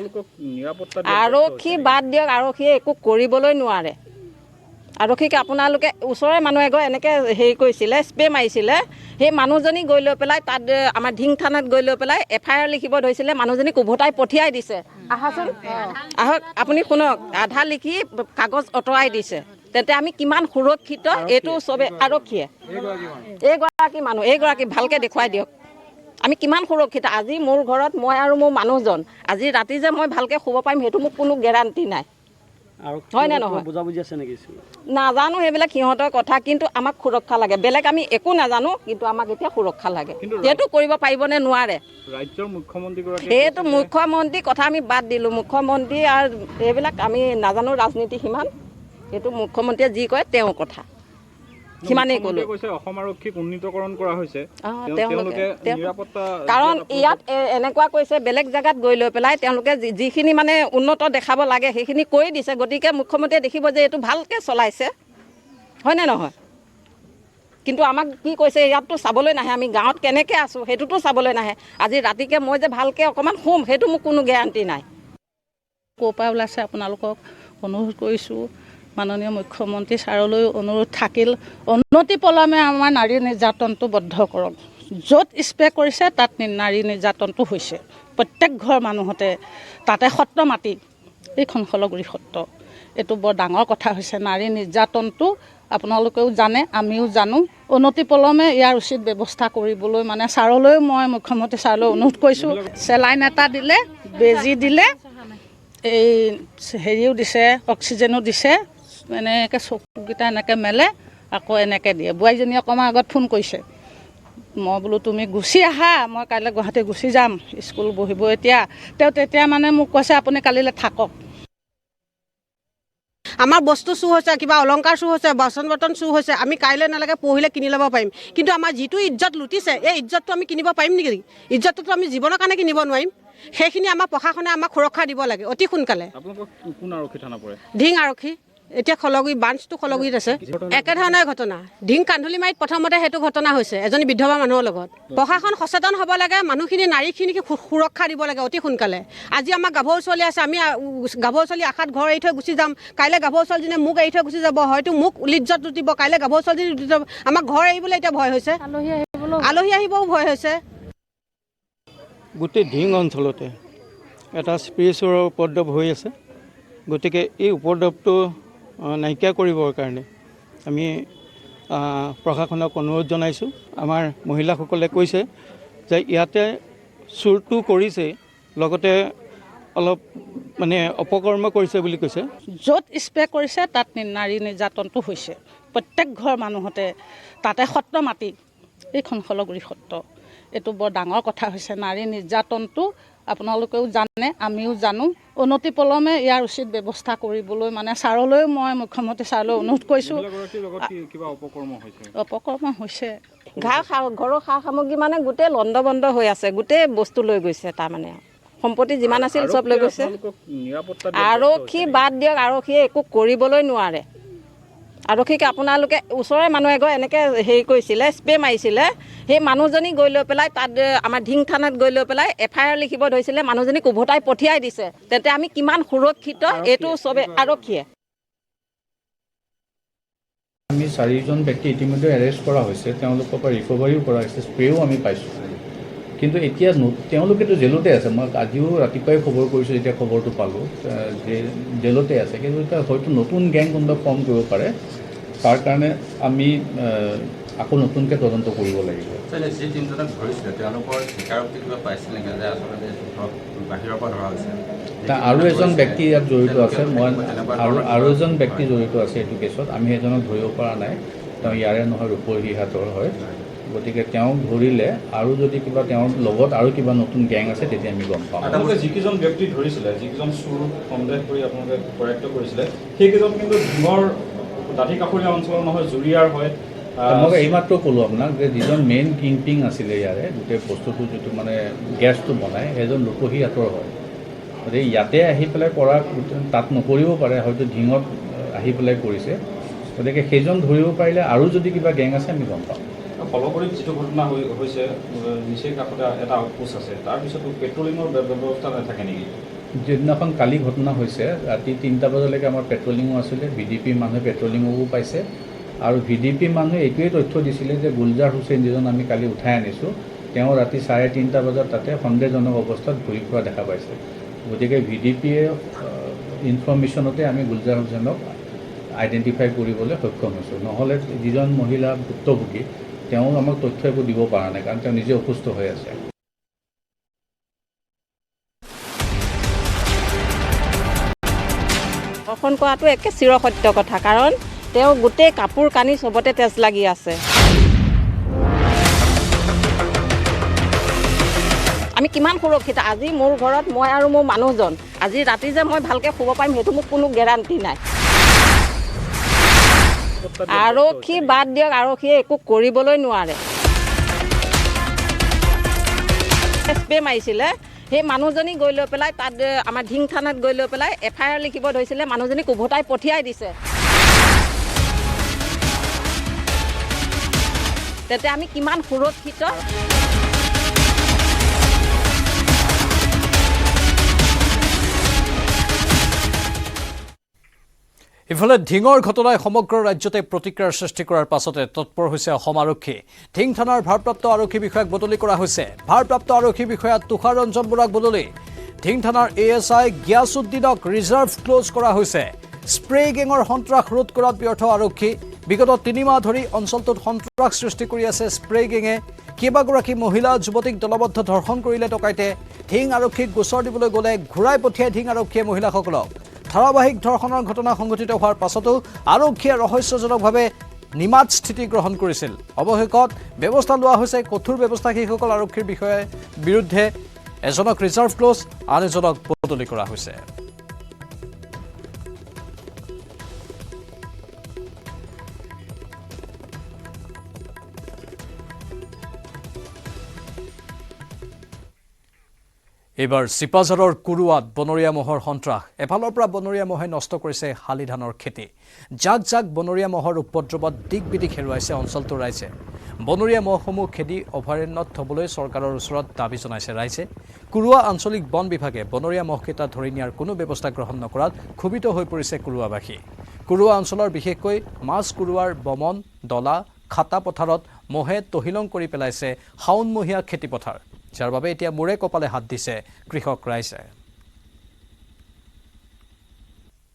আৰক্ষী বাদ দিয়ক, আৰক্ষীয়ে একো কৰিবলৈ নোৱাৰে। আৰক্ষীক আপোনালোকে ওচৰৰে মানুহ এগৰাকী এনেকৈ হেৰি কৰিছিলে, স্প্ৰে মাৰিছিলে। সেই মানুহজনী গৈ লৈ পেলাই তাত আমাৰ ঢিং থানাত গৈ লৈ পেলাই FIR লিখিব ধৰিছিলে। মানুহজনীক উভতাই পঠিয়াই দিছে। আহাচোন আহক, আপুনি শুনক, আধা লিখি কাগজ আঁতৰাই দিছে। তেন্তে আমি কিমান সুৰক্ষিত এইটো চবে আৰক্ষীয়ে এইগৰাকী মানুহ এইগৰাকী ভালকৈ দেখুৱাই দিয়ক আমি কিমান সুৰক্ষিত। আজি মোৰ ঘৰত মই আৰু মোৰ মানুহজন আজি ৰাতি যে মই ভালকৈ শুব পাৰিম সেইটো মোক কোনো গেৰাণ্টি নাই, হয় নে নহয়? নাজানো সেইবিলাক সিহঁতৰ কথা, কিন্তু আমাক সুৰক্ষা লাগে। বেলেগ আমি একো নাজানো, কিন্তু আমাক এতিয়া সুৰক্ষা লাগে। সেইটো কৰিব পাৰিবনে নোৱাৰে? সেইটো মুখ্যমন্ত্ৰীৰ কথা আমি বাদ দিলোঁ। মুখ্যমন্ত্ৰী আৰু এইবিলাক আমি নাজানো ৰাজনীতি সিমান। এইটো মুখ্যমন্ত্ৰীয়ে যি কয় তেওঁৰ কথা, সিমানেই ক'লোঁ। অসম আৰক্ষীক উন্নীতকৰণ কৰা হৈছে, কাৰণ ইয়াত এনেকুৱা কৈছে বেলেগ জেগাত গৈ লৈ পেলাই তেওঁলোকে যিখিনি মানে উন্নত দেখাব লাগে সেইখিনি কৰি দিছে। গতিকে মুখ্যমন্ত্ৰীয়ে দেখিব যে এইটো ভালকৈ চলাইছে, হয়নে নহয়? কিন্তু আমাক কি কৈছে, ইয়াততো চাবলৈ নাহে, আমি গাঁৱত কেনেকৈ আছোঁ সেইটোতো চাবলৈ নাহে। আজি ৰাতিকে মই যে ভালকৈ অকণমান শুম সেইটো মোক কোনো গেৰাণ্টি নাই। ক'ৰ পৰা ওলাইছে আপোনালোকক অনুৰোধ কৰিছোঁ, মাননীয় মুখ্যমন্ত্ৰী ছাৰলৈ অনুৰোধ থাকিল, উন্নতি পলমে আমাৰ নাৰী নিৰ্যাতনটো বন্ধ কৰক। য'ত স্প্ৰে কৰিছে তাত নাৰী নিৰ্যাতনটো হৈছে। প্ৰত্যেক ঘৰ মানুহতে, তাতে সত্ৰ মাটি, এইখন খলগুৰি সত্ৰ, এইটো বৰ ডাঙৰ কথা হৈছে। নাৰী নিৰ্যাতনটো আপোনালোকেও জানে, আমিও জানো। উন্নতি পলমে ইয়াৰ উচিত ব্যৱস্থা কৰিবলৈ মানে ছাৰলৈও মই মুখ্যমন্ত্ৰী ছাৰলৈ অনুৰোধ কৰিছোঁ। চেলাইন এটা দিলে, বেজী দিলে, এই হেৰিও দিছে, অক্সিজেনো দিছে। এনেকৈ চকুকেইটা এনেকৈ মেলে, আকৌ এনেকৈ দিয়ে। বোৱাৰীজনী অকণমান আগত ফোন কৰিছে, মই বোলো তুমি গুচি আহা, মই কাইলৈ গুৱাহাটী গুচি যাম, স্কুল বহিব এতিয়া। তেওঁ তেতিয়া মানে মোক কৈছে আপুনি কালিলৈ থাকক। আমাৰ বস্তু চুৰ হৈছে, কিবা অলংকাৰ চুৰ হৈছে, বাচন বৰ্তন চুৰ হৈছে, আমি কাইলৈ নালাগে পৰহিলৈ কিনি ল'ব পাৰিম। কিন্তু আমাৰ যিটো ইজ্জত লুটিছে এই ইজ্জতটো আমি কিনিব পাৰিম নেকি? ইজ্জতটো আমি জীৱনৰ কাৰণে কিনিব নোৱাৰিম। সেইখিনি আমাৰ প্ৰশাসনে আমাক সুৰক্ষা দিব লাগে অতি সোনকালে। কোন আৰক্ষী থানা পৰে? ঢিং আৰক্ষী। এতিয়া খলগুৰি ব্ৰাঞ্চটো খলগুৰিত আছে একেধৰণৰ ঘটনা ঢিং কান্ধুলিমাৰীত প্ৰথমতে সেইটো ঘটনা হৈছে এজনী বিধৱা মানুহৰ লগত প্ৰশাসন সচেতন হ'ব লাগে মানুহখিনি নাৰীখিনিক সুৰক্ষা দিব লাগে অতি সোনকালে আজি আমাৰ গাভৰু ছোৱালী আছে আমি গাভৰু ছোৱালী আশাত ঘৰ এৰি থৈ গুচি যাম কাইলৈ গাভৰু ছোৱালীজনীয়ে মোক এৰি থৈ গুচি যাব হয়তো মোক লিজ্জত লুটিব কাইলৈ গাভৰু ছোৱালীজনী লুটি যাব আমাৰ ঘৰ এৰিবলৈ এতিয়া ভয় হৈছে আলহী আহিবও ভয় হৈছে গোটেই ঢিং অঞ্চলতে এটা স্পিৰিচুৱেলৰ উপদ্ৰৱ হৈ আছে গতিকে এই উপদ্ৰৱটো নাইকিয়া কৰিবৰ কাৰণে আমি প্ৰশাসনক অনুৰোধ জনাইছোঁ আমাৰ মহিলাসকলে কৈছে যে ইয়াতে চুৰটো কৰিছে লগতে অলপ মানে অপকৰ্ম কৰিছে বুলি কৈছে য'ত স্প্ৰে কৰিছে তাত নাৰী নিৰ্যাতনটো হৈছে প্ৰত্যেক ঘৰ মানুহতে তাতে সত্ৰ মাটি এইখন খলগুৰি সত্ৰ এইটো বৰ ডাঙৰ কথা হৈছে নাৰী নিৰ্যাতনটো আপোনালোকেও জানে আমিও জানো অনতিপলমে ইয়াৰ উচিত ব্যৱস্থা কৰিবলৈ মানে ছাৰলৈও মই মুখ্যমন্ত্ৰী ছাৰলৈ অনুৰোধ কৰিছোঁ অপকৰ্ম হৈছে ঘৰৰ সা সামগ্ৰী মানে গোটেই লণ্ড বন্ধ হৈ আছে গোটেই বস্তু লৈ গৈছে তাৰমানে সম্পত্তি যিমান আছিল চব লৈ গৈছে আৰক্ষী বাদ দিয়ক আৰক্ষীয়ে একো কৰিবলৈ নোৱাৰে আৰক্ষীক আপোনালোকে ওচৰৰে মানুহ এগৰাকী এনেকৈ হেৰি কৰিছিলে স্প্ৰে মাৰিছিলে সেই মানুহজনী গৈ লৈ পেলাই তাত আমাৰ ঢিং থানাত গৈ লৈ পেলাই FIR লিখিব ধৰিছিলে মানুহজনীক উভতাই পঠিয়াই দিছে তেন্তে আমি কিমান সুৰক্ষিত এইটো চবে আৰক্ষীয়ে আমি 4জন ব্যক্তি ইতিমধ্যে এৰেষ্ট কৰা হৈছে তেওঁলোকৰ পৰা ৰিকভাৰীও কৰা হৈছে স্প্ৰেও আমি পাইছোঁ কিন্তু এতিয়া তেওঁলোকেতো জেলতে আছে মই আজিও ৰাতিপুৱাই খবৰ কৰিছোঁ যেতিয়া খবৰটো পালোঁ যে জেলতে আছে কিন্তু এতিয়া হয়তো নতুন গেং কোনোবা ফৰ্ম কৰিব পাৰে তাৰ কাৰণে আমি আকৌ নতুনকৈ তদন্ত কৰিব লাগিব যি তিনিজনক ধৰিছিলে তেওঁলোকৰ স্বীকাৰোক্তি কিবা পাইছিল নেকি যে আচলতে বাহিৰৰ পৰা ধৰা হৈছে আৰু এজন ব্যক্তি ইয়াত জড়িত আছে মই আৰু এজন ব্যক্তি জড়িত আছে এইটো কেছত আমি এজনক ধৰিব পৰা নাই তেওঁ ইয়াৰে নহয় ৰূপহীহাটৰ হয় গতিকে তেওঁক ধৰিলে আৰু যদি কিবা তেওঁৰ লগত আৰু কিবা নতুন গেং আছে তেতিয়া আমি গম পাম আপোনালোকে যিকেইজন ব্যক্তি ধৰিছিলে যিকেইজন চুৰ সন্দেহ কৰি আপোনালোকে কৰায়ত্ব কৰিছিলে সেইকেইজন কিন্তু ঢিঙৰ দাঁতি কাষৰীয়া অঞ্চলৰ নহয় জুৰিয়াৰ হয় মই এইমাত্ৰ ক'লোঁ আপোনাক যে যিজন মেইন কিংপিং আছিলে ইয়াৰে গোটেই বস্তুটো যিটো মানে গেছটো বনায় সেইজন ৰূপহীহাটৰ হয় গতিকে ইয়াতে আহি পেলাই কৰা তাত নকৰিব পাৰে হয়তো ঢিঙত আহি পেলাই কৰিছে গতিকে সেইজন ধৰিব পাৰিলে আৰু যদি কিবা গেং আছে আমি গম পাম খলগুৰিত যিটো ঘটনা হৈছে নিচেই কাষতে এটা আউটপোষ্ট আছে তাৰপিছতো পেট্ৰলিঙৰ ব্যৱস্থা নাথাকে নেকি যিদিনাখন কালি ঘটনা হৈছে ৰাতি 3টা বজালৈকে আমাৰ পেট্ৰলিঙো আছিলে VDP মানুহে পেট্ৰলিঙো পাইছে আৰু VDP মানুহে এইটোৱে তথ্য দিছিলে যে গুলজাৰ হুছেইন যিজন আমি কালি উঠাই আনিছোঁ তেওঁ ৰাতি 3:30 বজাত তাতে সন্দেহজনক অৱস্থাত ঘূৰি ফুৰা দেখা পাইছে গতিকে VDPয়ে ইনফৰ্মেশ্যনতে আমি গুলজাৰ হুছেইনক আইডেণ্টিফাই কৰিবলৈ সক্ষম হৈছোঁ নহ'লে যিজন মহিলা ভুক্তভোগী তেওঁ আমাক তথ্য একো দিব পৰা নাই কাৰণ তেওঁ নিজে অসুস্থ হৈ আছে ধৰ্ষণ কৰাটো একে চিৰসত্য কথা কাৰণ তেওঁ গোটেই কাপোৰ কানি চবতে তেজ লাগি আছে আমি কিমান সুৰক্ষিত আজি মোৰ ঘৰত মই আৰু মোৰ মানুহজন আজি ৰাতি যে মই ভালকৈ শুব পাৰিম সেইটো মোক কোনো গেৰাণ্টি নাই আৰক্ষী বাদ দিয়ক আৰক্ষীয়ে একো কৰিবলৈ নোৱাৰে স্প্ৰে মাৰিছিলে সেই মানুহজনী গৈ লৈ পেলাই তাত আমাৰ ঢিং থানাত গৈ লৈ পেলাই FIR লিখিব ধৰিছিলে মানুহজনীক উভতাই পঠিয়াই দিছে তেন্তে আমি কিমান সুৰক্ষিত ইফালে ঢিঙৰ ঘটনাই সমগ্ৰ ৰাজ্যতে প্ৰতিক্ৰিয়াৰ সৃষ্টি কৰাৰ পাছতে তৎপৰ হৈছে অসম আৰক্ষী ঢিং থানাৰ ভাৰপ্ৰাপ্ত আৰক্ষী বিষয়াক বদলি কৰা হৈছে ভাৰপ্ৰাপ্ত আৰক্ষী বিষয়া তুষাৰ ৰঞ্জন বৰাক বদলি ঢিং থানাৰ ASI গিয়াছুদ্দিনক ৰিজাৰ্ভ ক্লোজ কৰা হৈছে স্প্ৰে গেঙৰ সন্ত্ৰাস ৰোধ কৰাত ব্যৰ্থ আৰক্ষী বিগত 3 মাহ ধৰি অঞ্চলটোত সন্ত্ৰাস সৃষ্টি কৰি আছে স্প্ৰে গেঙে কেইবাগৰাকী মহিলা যুৱতীক দলবদ্ধ ধৰ্ষণ কৰিলে ডকাইতে ঢিং আৰক্ষীক গোচৰ দিবলৈ গ'লে ঘূৰাই পঠিয়াই ঢিং আৰক্ষীয়ে মহিলাসকলক ধাৰাবাহিক ধৰ্ষণৰ ঘটনা সংঘটিত হোৱাৰ পাছতো আৰক্ষীয়ে ৰহস্যজনকভাৱে নিমাত স্থিতি গ্ৰহণ কৰিছিল অৱশেষত ব্যৱস্থা লোৱা হৈছে কঠোৰ ব্যৱস্থা সেইসকল আৰক্ষীৰ বিষয়ে বিৰুদ্ধে এজনক ৰিজাৰ্ভ ক্লোজ আন এজনক বদলি কৰা হৈছে এইবাৰ চিপাঝাৰৰ কুৰুৱাত বনৰীয়া মহৰ সন্ত্ৰাস এফালৰ পৰা বনৰীয়া মহে নষ্ট কৰিছে শালি ধানৰ খেতি জাক জাক বনৰীয়া মহৰ উপদ্ৰৱত দিক বিদিক হেৰুৱাইছে অঞ্চলটোৰ ৰাইজে বনৰীয়া মহসমূহ খেদি অভয়াৰণ্যত থবলৈ চৰকাৰৰ ওচৰত দাবী জনাইছে ৰাইজে কুৰুৱা আঞ্চলিক বন বিভাগে বনৰীয়া মহকেইটা ধৰি নিয়াৰ কোনো ব্যৱস্থা গ্ৰহণ নকৰাত ক্ষোভিত হৈ পৰিছে কুৰুৱাবাসী কুৰুৱা অঞ্চলৰ বিশেষকৈ মাছ কুৰুৱাৰ বমন দলা খাটা পথাৰত মহে তহিলং কৰি পেলাইছে শাওনমহীয়া খেতিপথাৰ যাৰ বাবে এতিয়া মূৰে কপালে হাত দিছে কৃষক ৰাইজে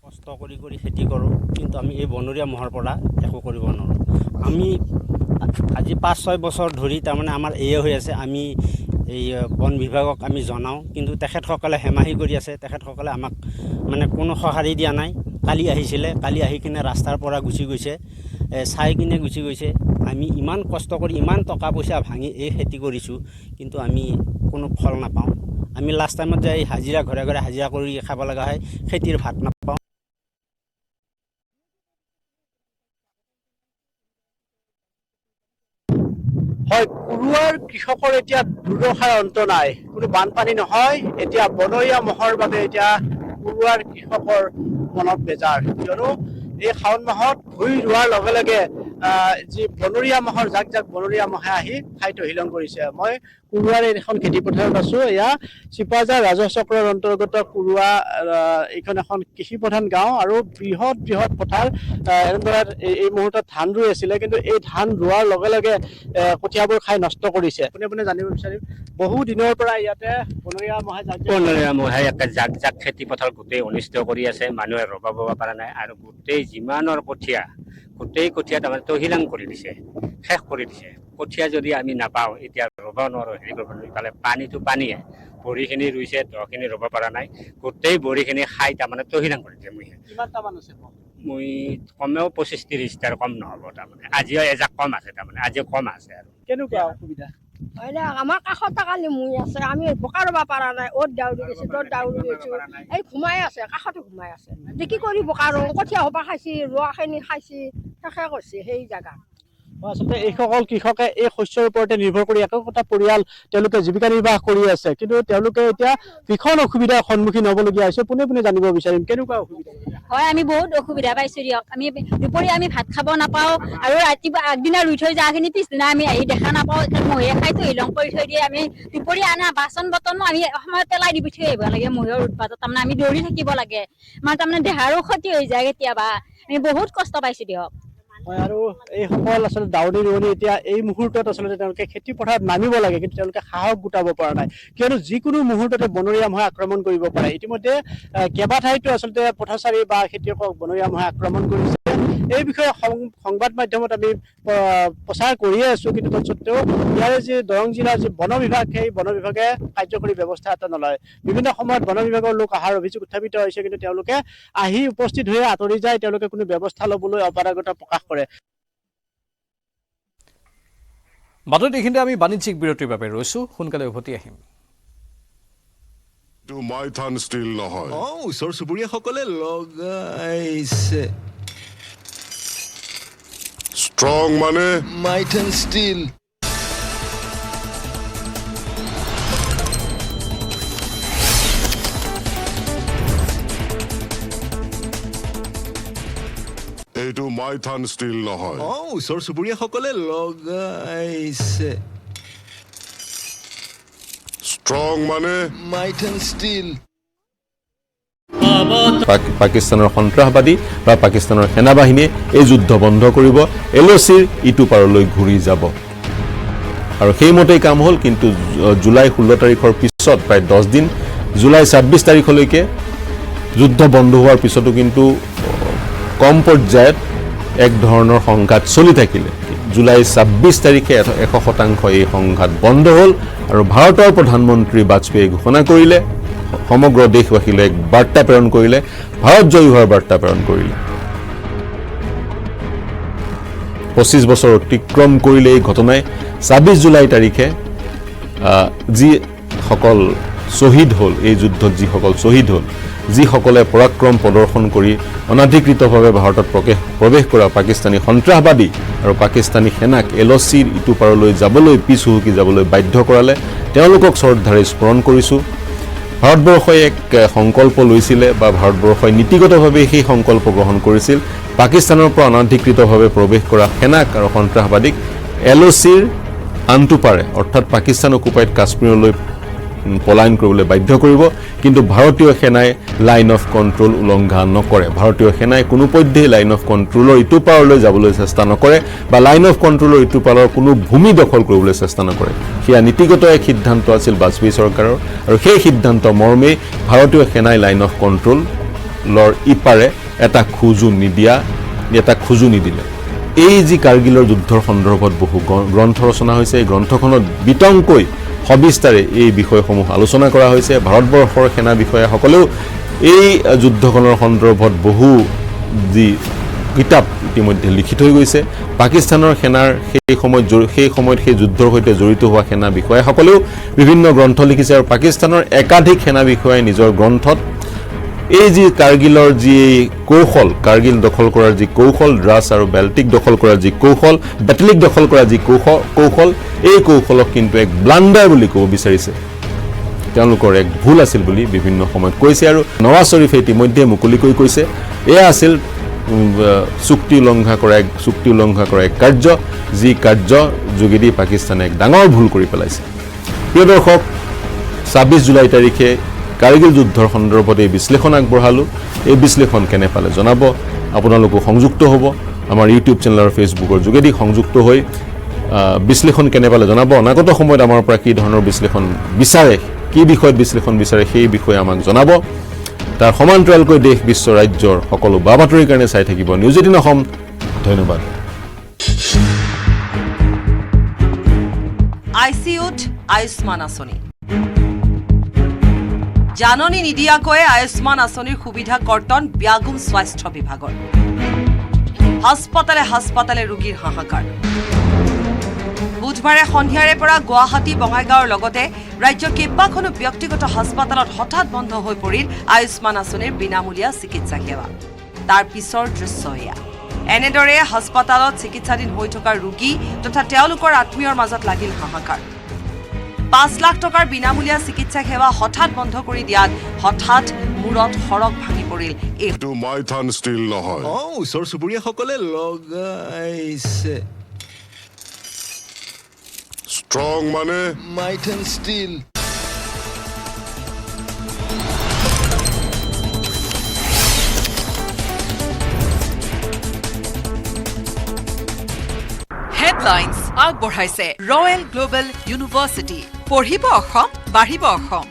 কষ্ট কৰি খেতি কৰোঁ কিন্তু আমি এই বনৰীয়া মহৰ পৰা একো কৰিব নোৱাৰোঁ আমি আজি 5-6 বছৰ ধৰি তাৰমানে আমাৰ এয়ে হৈ আছে আমি এই বন বিভাগক আমি জনাওঁ কিন্তু তেখেতসকলে হেমাহি কৰি আছে তেখেতসকলে আমাক মানে কোনো সঁহাৰি দিয়া নাই কালি আহিছিলে কালি আহি কিনে ৰাস্তাৰ পৰা গুচি গৈছে চাই কিনে গুচি গৈছে আমি ইমান কষ্ট কৰি ইমান টকা পইচা ভাঙি এই খেতি কৰিছোঁ কিন্তু আমি কোনো ফল নাপাওঁ আমি লাষ্ট টাইমত যাই হাজিৰা ঘৰে ঘৰে হাজিৰা কৰি খাব লগা হয় খেতিৰ ভাত নাপাওঁ হয় কুৰুৱাৰ কৃষকৰ এতিয়া দুৰ্দশাৰ অন্ত নাই কোনো বানপানী নহয় এতিয়া বনৰীয়া মহৰ বাবে এতিয়া কুৰুৱাৰ কৃষকৰ মনত বেজাৰ কিয়নো এই শাওণ মাহত ভুই ৰোৱাৰ লগে লগে যি বনৰীয়া মহৰ জাক জাক বনৰীয়া মহে আহি ঠাই তহিলং কৰিছে মই কুৰুৱাৰ এখন খেতিপথাৰত আছো এয়া চিপাঝাৰ ৰাজহ চক্ৰৰ অন্তৰ্গত কুৰুৱা এইখন এখন কৃষি প্ৰধান গাঁও আৰু বৃহৎ বৃহৎ পথাৰ এনেদৰে এই মুহূৰ্তত ধান ৰুই আছিলে কিন্তু এই ধান ৰোৱাৰ লগে লগে কঠিয়াবোৰ খাই নষ্ট কৰিছে আপুনি জানিব বিচাৰিম বহু দিনৰ পৰা ইয়াতে বনৰীয়া মহে জাক জাক খেতি পথাৰ গোটেই অনিষ্ট কৰি আছে মানুহে ৰবাব পৰা নাই আৰু গোটেই যিমানৰ কঠীয়া তাৰমানে তহিলাং কৰি দিছে শেষ কৰি দিছে কঠীয়া যদি আমি নাপাওঁ এতিয়া ৰ'ব নোৱাৰোঁ হেৰি কৰিব নোৱাৰোঁ ইফালে পানীটো পানীয়ে বৰিখিনি ৰুইছে দহখিনি ৰ'ব পৰা নাই গোটেই বৰিখিনি খাই তাৰমানে তহিলাং কৰি দিছে মই কমেও 25-30টাৰ কম নহ'ব তাৰমানে আজিও এজাক কম আছে তাৰমানে আজিও কম আছে আৰু কেনেকুৱা অসুবিধা আমাৰ কাষত কালি মুই আছে আমি বোকা ৰুব পৰা নাই অ'ত দাউৰি গৈছো ত'ত দাউৰি গৈছো এই ঘুমাই আছে কাষতো ঘুমাই আছে কি কৰি বোকা ৰুওঁ কঠীয়া সোপা খাইছি ৰোৱাখিনি খাইছি শেষে কৰিছে সেই জাগাত আচলতে এইসকল কৃষকে এই শস্যৰ ওপৰতে নিৰ্ভৰ কৰি একোটা পৰিয়াল তেওঁলোকে জীৱিকা নিৰ্বাহ কৰি আছে কিন্তু তেওঁলোকে এতিয়া ভীষণ অসুবিধাৰ সন্মুখীন হ'বলগীয়া হৈছে পোনে পোনে জানিব বিচাৰিম কেনেকুৱা অসুবিধা হয় আমি বহুত অসুবিধা পাইছো দিয়ক আমি দুপৰীয়া আমি ভাত খাব নাপাওঁ আৰু ৰাতিপুৱা আগদিনা ৰুই থৈ যোৱাখিনি পিছদিনা আমি আহি দেখা নাপাওঁ মহে খাই তহিলং কৰি থৈ দিয়ে আমি দুপৰীয়া আনা বাচন বৰ্তনো আমি সময়ত পেলাই দি থৈ আহিব লাগে মহৰ উৎপাতত তাৰমানে আমি দৌৰি থাকিব লাগে আমাৰ তাৰমানে দেহাৰো ক্ষতি হৈ যায় কেতিয়াবা আমি বহুত কষ্ট পাইছো দিয়ক হয় আৰু এইসকল আচলতে দাউনি ৰোৱনী এতিয়া এই মুহূৰ্তত আচলতে তেওঁলোকে খেতি পথাৰত নামিব লাগে কিন্তু তেওঁলোকে সাহস গোটাব পৰা নাই কিয়নো যিকোনো মুহূৰ্ততে বনৰীয়া মহে আক্ৰমণ কৰিব পাৰে ইতিমধ্যে কেইবাঠাইতো আচলতে পথাচাৰী বা খেতিয়কক বনৰীয়া মহে আক্ৰমণ কৰিছে এই বিষয়ে সংবাদ মাধ্যমত আমি প্ৰচাৰ কৰিয়ে আছো কিন্তু তৎসত্ত্বেও ইয়াৰে যি দৰং জিলাৰ যি বন বিভাগ সেই বন বিভাগে কাৰ্যকৰী ব্যৱস্থা এটা নলয় বিভিন্ন সময়ত বন বিভাগৰ লোক অহাৰ অভিযোগ উত্থাপিত হৈছে কিন্তু তেওঁলোকে আহি উপস্থিত হৈ আঁতৰি যায় তেওঁলোকে কোনো ব্যৱস্থা ল'বলৈ অপাৰগতা প্ৰকাশ কৰে বাতৰিত এইখিনিতে আমি বাণিজ্যিক বিৰতিৰ বাবে ৰৈছো সোনকালে উভতি আহিম মাইথান ষ্টীল নহয় ওচৰ চুবুৰীয়াসকলে লগাইছে ষ্ট্ৰং মানে মাইথান ষ্টীল এইটো মাইথান ষ্টীল নহয় ওচৰ চুবুৰীয়াসকলে লগাইছে ষ্ট্ৰং মানে মাইথান ষ্টীল পাকিস্তানৰ সন্ত্ৰাসবাদী বা পাকিস্তানৰ সেনাবাহিনীয়ে এই যুদ্ধ বন্ধ কৰিব LOCৰ ইটো পাৰলৈ ঘূৰি যাব আৰু সেইমতেই কাম হ'ল কিন্তু জুলাই 16 তাৰিখৰ পিছত প্ৰায় 10 দিন জুলাই 26 তাৰিখলৈকে যুদ্ধ বন্ধ হোৱাৰ পিছতো কিন্তু কম পৰ্যায়ত এক ধৰণৰ সংঘাত চলি থাকিলে জুলাই 26 তাৰিখে 100% এই সংঘাত বন্ধ হ'ল আৰু ভাৰতৰ প্ৰধানমন্ত্ৰী বাজপেয়ীয়ে ঘোষণা কৰিলে সমগ্ৰ দেশবাসীলৈ এক বাৰ্তা প্ৰেৰণ কৰিলে ভাৰত জয়ী হোৱাৰ বাৰ্তা প্ৰেৰণ কৰিলে 25 বছৰ অতিক্ৰম কৰিলে এই ঘটনাই 26 জুলাই তাৰিখে যিসকল শ্বহীদ হ'ল এই যুদ্ধত যিসকল শ্বহীদ হ'ল যিসকলে পৰাক্ৰম প্ৰদৰ্শন কৰি অনাধিকৃতভাৱে ভাৰতত প্ৰৱেশ কৰা পাকিস্তানী সন্ত্ৰাসবাদী আৰু পাকিস্তানী সেনাক LOCৰ ইটো পাৰলৈ যাবলৈ পিছ হুহুকি যাবলৈ বাধ্য কৰালে তেওঁলোকক শ্ৰদ্ধাৰে স্মৰণ কৰিছোঁ ভাৰতবৰ্ষই এক সংকল্প লৈছিলে বা ভাৰতবৰ্ষই নীতিগতভাৱে সেই সংকল্প গ্ৰহণ কৰিছিল পাকিস্তানৰ পৰা অনাধিকৃতভাৱে প্ৰৱেশ কৰা সেনাক আৰু সন্ত্ৰাসবাদীক LOCৰ আনটো পাৰে অৰ্থাৎ পাকিস্তান অকুপাইড কাশ্মীৰলৈ পলায়ন কৰিবলৈ বাধ্য কৰিব কিন্তু ভাৰতীয় সেনাই লাইন অফ কণ্ট্ৰোল উলংঘা নকৰে ভাৰতীয় সেনাই কোনোপধ্যেই লাইন অফ কণ্ট্ৰোলৰ ইটো পাৰলৈ যাবলৈ চেষ্টা নকৰে বা লাইন অফ কণ্ট্ৰোলৰ ইটো পাৰৰ কোনো ভূমি দখল কৰিবলৈ চেষ্টা নকৰে সেয়া নীতিগত এক সিদ্ধান্ত আছিল বাজপেয়ী চৰকাৰৰ আৰু সেই সিদ্ধান্ত মৰ্মেই ভাৰতীয় সেনাই লাইন অফ কণ্ট্ৰোলৰ ইপাৰে এটা খোজো নিদিলে এই যি কাৰ্গিলৰ যুদ্ধৰ সন্দৰ্ভত বহু গ্ৰন্থ ৰচনা হৈছে এই গ্ৰন্থখনত বিতংকৈ সবিস্তাৰে এই বিষয়সমূহ আলোচনা কৰা হৈছে ভাৰতবৰ্ষৰ সেনা বিষয়াসকলেও এই যুদ্ধখনৰ সন্দৰ্ভত বহু যি কিতাপ ইতিমধ্যে লিখি থৈ গৈছে পাকিস্তানৰ সেনাৰ সেই সময়ত সেই যুদ্ধৰ সৈতে জড়িত হোৱা সেনা বিষয়াসকলেও বিভিন্ন গ্ৰন্থ লিখিছে আৰু পাকিস্তানৰ একাধিক সেনা বিষয়াই নিজৰ গ্ৰন্থত এই যি কাৰ্গিলৰ যি কৌশল কাৰ্গিল দখল কৰাৰ যি কৌশল দ্ৰাছ আৰু বেল্টিক দখল কৰাৰ যি কৌশল বেটেলিক দখল কৰাৰ যি কৌশল এই কৌশলক কিন্তু এক ব্লাণ্ডাৰ বুলি ক'ব বিচাৰিছে তেওঁলোকৰ এক ভুল আছিল বুলি বিভিন্ন সময়ত কৈছে আৰু নৱাজ শ্বৰীফে ইতিমধ্যে মুকলিকৈ কৈছে এয়া আছিল চুক্তি উলংঘা কৰা এক কাৰ্য যি কাৰ্য যোগেদি পাকিস্তানে এক ডাঙৰ ভুল কৰি পেলাইছে প্ৰিয় দৰ্শক ২৬ জুলাই তাৰিখে কাৰ্গিল যুদ্ধৰ সন্দৰ্ভত এই বিশ্লেষণ আগবঢ়ালোঁ এই বিশ্লেষণ কেনে পালে জনাব আপোনালোকো সংযুক্ত হ'ব আমাৰ ইউটিউব চেনেল আৰু ফেচবুকৰ যোগেদি সংযুক্ত হৈ বিশ্লেষণ কেনে পালে জনাব অনাগত সময়ত আমাৰ পৰা কি ধৰণৰ বিশ্লেষণ বিচাৰে কি বিষয়ত বিশ্লেষণ বিচাৰে সেই বিষয়ে আমাক জনাব তাৰ সমান্তৰালকৈ দেশ বিশ্ব ৰাজ্যৰ সকলো বা বাতৰিৰ কাৰণে চাই থাকিব নিউজ 18 অসম ধন্যবাদ ICUত আয়ুষ্মান আঁচনি জাননী নিদিয়াকৈ আয়ুষ্মান আঁচনিৰ সুবিধা কৰ্তন ব্যাগুম স্বাস্থ্য বিভাগৰ হাস্পাতালে ৰোগীৰ হাহাকাৰ বুধবাৰে সন্ধিয়াৰে পৰা গুৱাহাটী বঙাইগাঁৱৰ লগতে ৰাজ্যৰ কেইবাখনো ব্যক্তিগত হাস্পাতালত হঠাৎ বন্ধ হৈ পৰিল আয়ুষ্মান আঁচনিৰ বিনামূলীয়া চিকিৎসা সেৱা তাৰ পিছৰ দৃশ্য এয়া এনেদৰে হাস্পাতালত চিকিৎসাধীন হৈ থকা ৰোগী তথা তেওঁলোকৰ আত্মীয়ৰ মাজত লাগিল হাহাকাৰ ৫ লাখ টকাৰ বিনামূলীয়া চিকিৎসা সেৱা হঠাৎ বন্ধ কৰি দিয়াত হঠাৎ মূৰত সৰক ভাঙি পৰিল এইটো মাইথান ষ্টিল নহয় ওচৰ চুবুৰীয়াসকলে লগাইছে ষ্ট্ৰং মানে মাইথান ষ্টিল হেডলাইন্স আগবঢ়াইছে ৰয়েল গ্লোবেল ইউনিভাৰ্চিটি পঢ়িব অসম বাঢ়িব অসম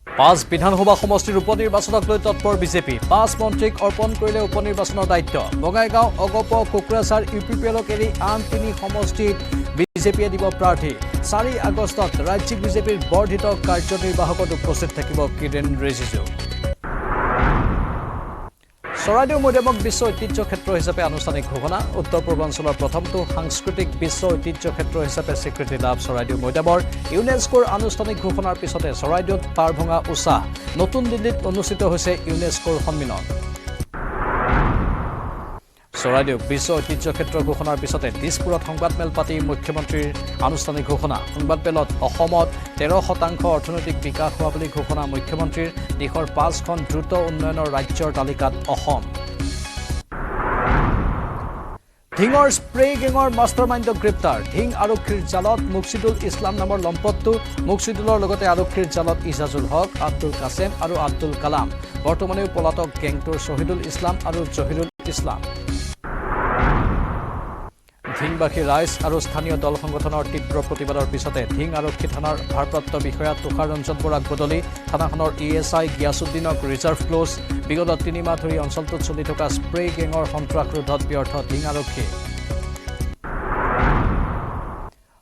৫ বিধানসভা সমষ্টিৰ উপনিৰ্বাচনক লৈ তৎপৰ বিজেপি ৫ মন্ত্ৰীক অৰ্পণ কৰিলে উপনিৰ্বাচনৰ দায়িত্ব বঙাইগাঁও অগপ কোকৰাঝাৰ UPPLক এৰি আন ৩ সমষ্টিত বিজেপিয়ে দিব প্ৰাৰ্থী ৪ আগষ্টত ৰাজ্যিক বিজেপিৰ বৰ্ধিত কাৰ্যনিৰ্বাহকত উপস্থিত থাকিব কিৰেণ ৰিজিজু চৰাইদেউ মৈদামক বিশ্ব ঐতিহ্য ক্ষেত্ৰ হিচাপে আনুষ্ঠানিক ঘোষণা উত্তৰ পূৰ্বাঞ্চলৰ প্ৰথমটো সাংস্কৃতিক বিশ্ব ঐতিহ্য ক্ষেত্ৰ হিচাপে স্বীকৃতি লাভ চৰাইদেউ মৈদামৰ ইউনেস্কোৰ আনুষ্ঠানিক ঘোষণাৰ পিছতে চৰাইদেউত পাৰ ভঙা উৎসাহ নতুন দিল্লীত অনুষ্ঠিত হৈছে ইউনেস্কোৰ সন্মিলন চৰাইদেউক বিশ্ব ঐতিহ্য ক্ষেত্ৰ ঘোষণাৰ পিছতে দিছপুৰত সংবাদমেল পাতি মুখ্যমন্ত্ৰীৰ আনুষ্ঠানিক ঘোষণা সংবাদমেলত অসমত 13% অৰ্থনৈতিক বিকাশ হোৱা বুলি ঘোষণা মুখ্যমন্ত্ৰীৰ দেশৰ 5খন দ্ৰুত উন্নয়নৰ ৰাজ্যৰ তালিকাত অসম ধিঙৰ স্প্ৰে গেঙৰ মাষ্টাৰমাইণ্ডক গ্ৰেপ্তাৰ ধিং আৰক্ষীৰ জালত মুকছিদুল ইছলাম নামৰ লম্পটটো মুকছিদুলৰ লগতে আৰক্ষীৰ জালত ইজাজুল হক আব্দুল কাছেম আৰু আব্দুল কালাম বৰ্তমানেও পলাতক গেংটোৰ শহীদুল ইছলাম আৰু জহিৰুল ইছলাম ধিংবাসী ৰাইজ আৰু স্থানীয় দল সংগঠনৰ তীব্ৰ প্ৰতিবাদৰ পিছতে ধিং আৰক্ষী থানাৰ ভাৰপ্ৰাপ্ত বিষয়া তুষাৰ ৰঞ্জন বৰাক বদলি থানাখনৰ ESI গিয়াছুদ্দিনক ৰিজাৰ্ভ ক্ল'জ বিগত 3 মাহ ধৰি অঞ্চলটোত চলি থকা স্প্ৰে গেঙৰ সন্ত্ৰাস ৰোধত ব্যৰ্থ ধিং আৰক্ষী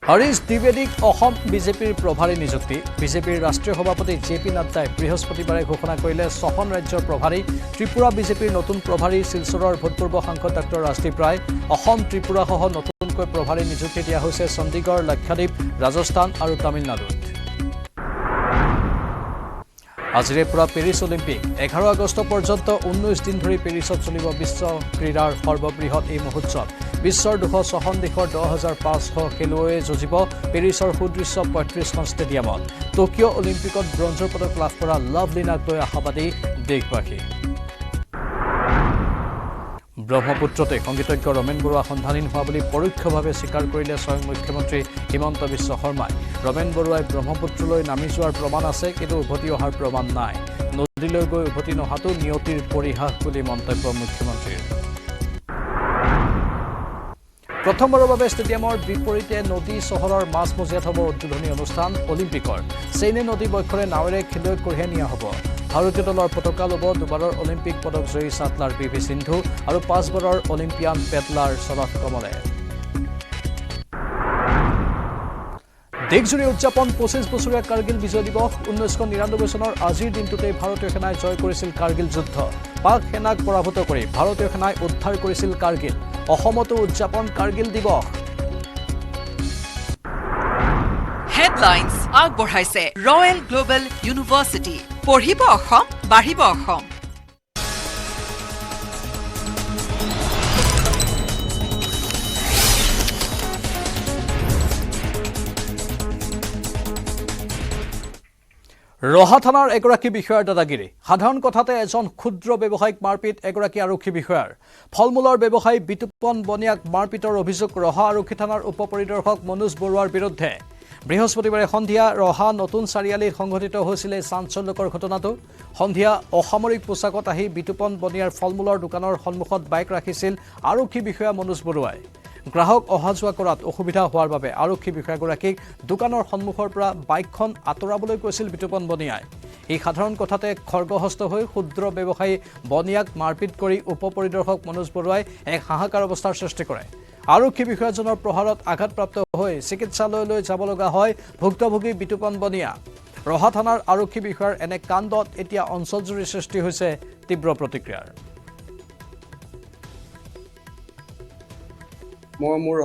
হৰিশ দ্বিবেদীক অসম বিজেপিৰ প্ৰভাৰী নিযুক্তি বিজেপিৰ ৰাষ্ট্ৰীয় সভাপতি JP নাড্ডাই বৃহস্পতিবাৰে ঘোষণা কৰিলে 6খন ৰাজ্যৰ প্ৰভাৰী ত্ৰিপুৰা বিজেপিৰ নতুন প্ৰভাৰী শিলচৰৰ ভূতপূৰ্ব সাংসদ ডক্টৰ ৰাজদীপ ৰায় অসম ত্ৰিপুৰাসহ নতুনকৈ প্ৰভাৰী নিযুক্তি দিয়া হৈছে চণ্ডীগড় লক্ষাদ্বীপ ৰাজস্থান আৰু তামিলনাডুত আজিৰে পৰা পেৰিছ অলিম্পিক 11 আগষ্ট পৰ্যন্ত 19 দিন ধৰি পেৰিছত চলিব বিশ্ব ক্ৰীড়াৰ সৰ্ববৃহৎ এই মহোৎসৱ বিশ্বৰ 256 দেশৰ 10,500 খেলুৱৈয়ে যুঁজিব পেৰিছৰ সুদৃশ্য 35খন ষ্টেডিয়ামত টকিঅ' অলিম্পিকত ব্ৰঞ্জৰ পদক লাভ কৰা লাভলিনাক লৈ আশাবাদী দেশবাসী ব্ৰহ্মপুত্ৰতে সংগীতজ্ঞ ৰমেন বৰুৱা সন্ধানহীন হোৱা বুলি পৰোক্ষভাৱে স্বীকাৰ কৰিলে স্বয়ং মুখ্যমন্ত্ৰী হিমন্ত বিশ্ব শৰ্মাই ৰমেন বৰুৱাই ব্ৰহ্মপুত্ৰলৈ নামি যোৱাৰ প্ৰমাণ আছে কিন্তু উভতি অহাৰ প্ৰমাণ নাই নদীলৈ গৈ উভতি নহাটো নিয়তিৰ পৰিহাস বুলি মন্তব্য মুখ্যমন্ত্ৰীৰ প্ৰথমবাৰৰ বাবে ষ্টেডিয়ামৰ বিপৰীতে নদী চহৰৰ মাজমজিয়াত হ'ব উদ্বোধনী অনুষ্ঠান অলিম্পিকৰ চেইনে নদী বক্ষৰে নাৱেৰে খেলুৱৈক কঢ়িয়াই নিয়া হ'ব ভাৰতীয় দলৰ পতাকা ল'ব দুবাৰৰ অলিম্পিক পদক জয়ী চাটলাৰ পি ভি সিন্ধু আৰু 5বাৰৰ অলিম্পিয়ান পেটলাৰ শৰৎ কমলে দেশজুৰি উদযাপন 25 বছৰীয়া কাৰ্গিল বিজয় দিৱস 1999 চনৰ আজিৰ দিনটোতে ভাৰতীয় সেনাই জয় কৰিছিল কাৰ্গিল যুদ্ধ পাক সেনাক পৰাভূত কৰি ভাৰতীয় সেনাই উদ্ধাৰ কৰিছিল কাৰ্গিল অসমতো উদযাপন কাৰ্গিল দিৱস হেডলাইন্স আগবঢ়াইছে ৰয়েল গ্লোবেল ইউনিভাৰ্চিটি পঢ়িব অসম বাঢ়িব অসম ৰহা থানাৰ এগৰাকী বিষয়াৰ দাদাগিৰি সাধাৰণ কথাতে এজন ক্ষুদ্ৰ ব্যৱসায়িক মাৰপিট এগৰাকী আৰক্ষী বিষয়াৰ ফলমূলৰ ব্যৱসায়ী বিতুপন বনিয়াক মাৰপিটৰ অভিযোগ ৰহা আৰক্ষী থানাৰ উপ পৰিদৰ্শক মনোজ বৰুৱাৰ বিৰুদ্ধে বৃহস্পতিবাৰে সন্ধিয়া ৰহা নতুন চাৰিআলিত সংঘটিত হৈছিল চাঞ্চল্যকৰ ঘটনাটো সন্ধিয়া অসামৰিক পোছাকত আহি বিতুপন বনিয়াৰ ফলমূলৰ দোকানৰ সন্মুখত বাইক ৰাখিছিল আৰক্ষী বিষয়া মনোজ বৰুৱাই গ্ৰাহক অহা যোৱা কৰাত অসুবিধা হোৱাৰ বাবে আৰক্ষী বিষয়াগৰাকীক দোকানৰ সন্মুখৰ পৰা বাইকখন আঁতৰাবলৈ কৈছিল বিতুপন বনিয়াই এই সাধাৰণ কথাতে খৰ্গহস্ত হৈ ক্ষুদ্ৰ ব্যৱসায়ী বনিয়াক মাৰপিট কৰি উপ পৰিদৰ্শক মনোজ বৰুৱাই এক হাহাকাৰ অৱস্থাৰ সৃষ্টি কৰে আৰক্ষী বিষয়াজনৰ প্ৰহাৰত আঘাতপ্ৰাপ্ত হৈ চিকিৎসালয়লৈ যাব লগা হয় ভুক্তভোগী বিতুপন বনিয়া ৰহা থানাৰ আৰক্ষী বিষয়াৰ এনে কাণ্ডত এতিয়া অঞ্চলজুৰি সৃষ্টি হৈছে তীব্ৰ প্ৰতিক্ৰিয়াৰ মই মোৰ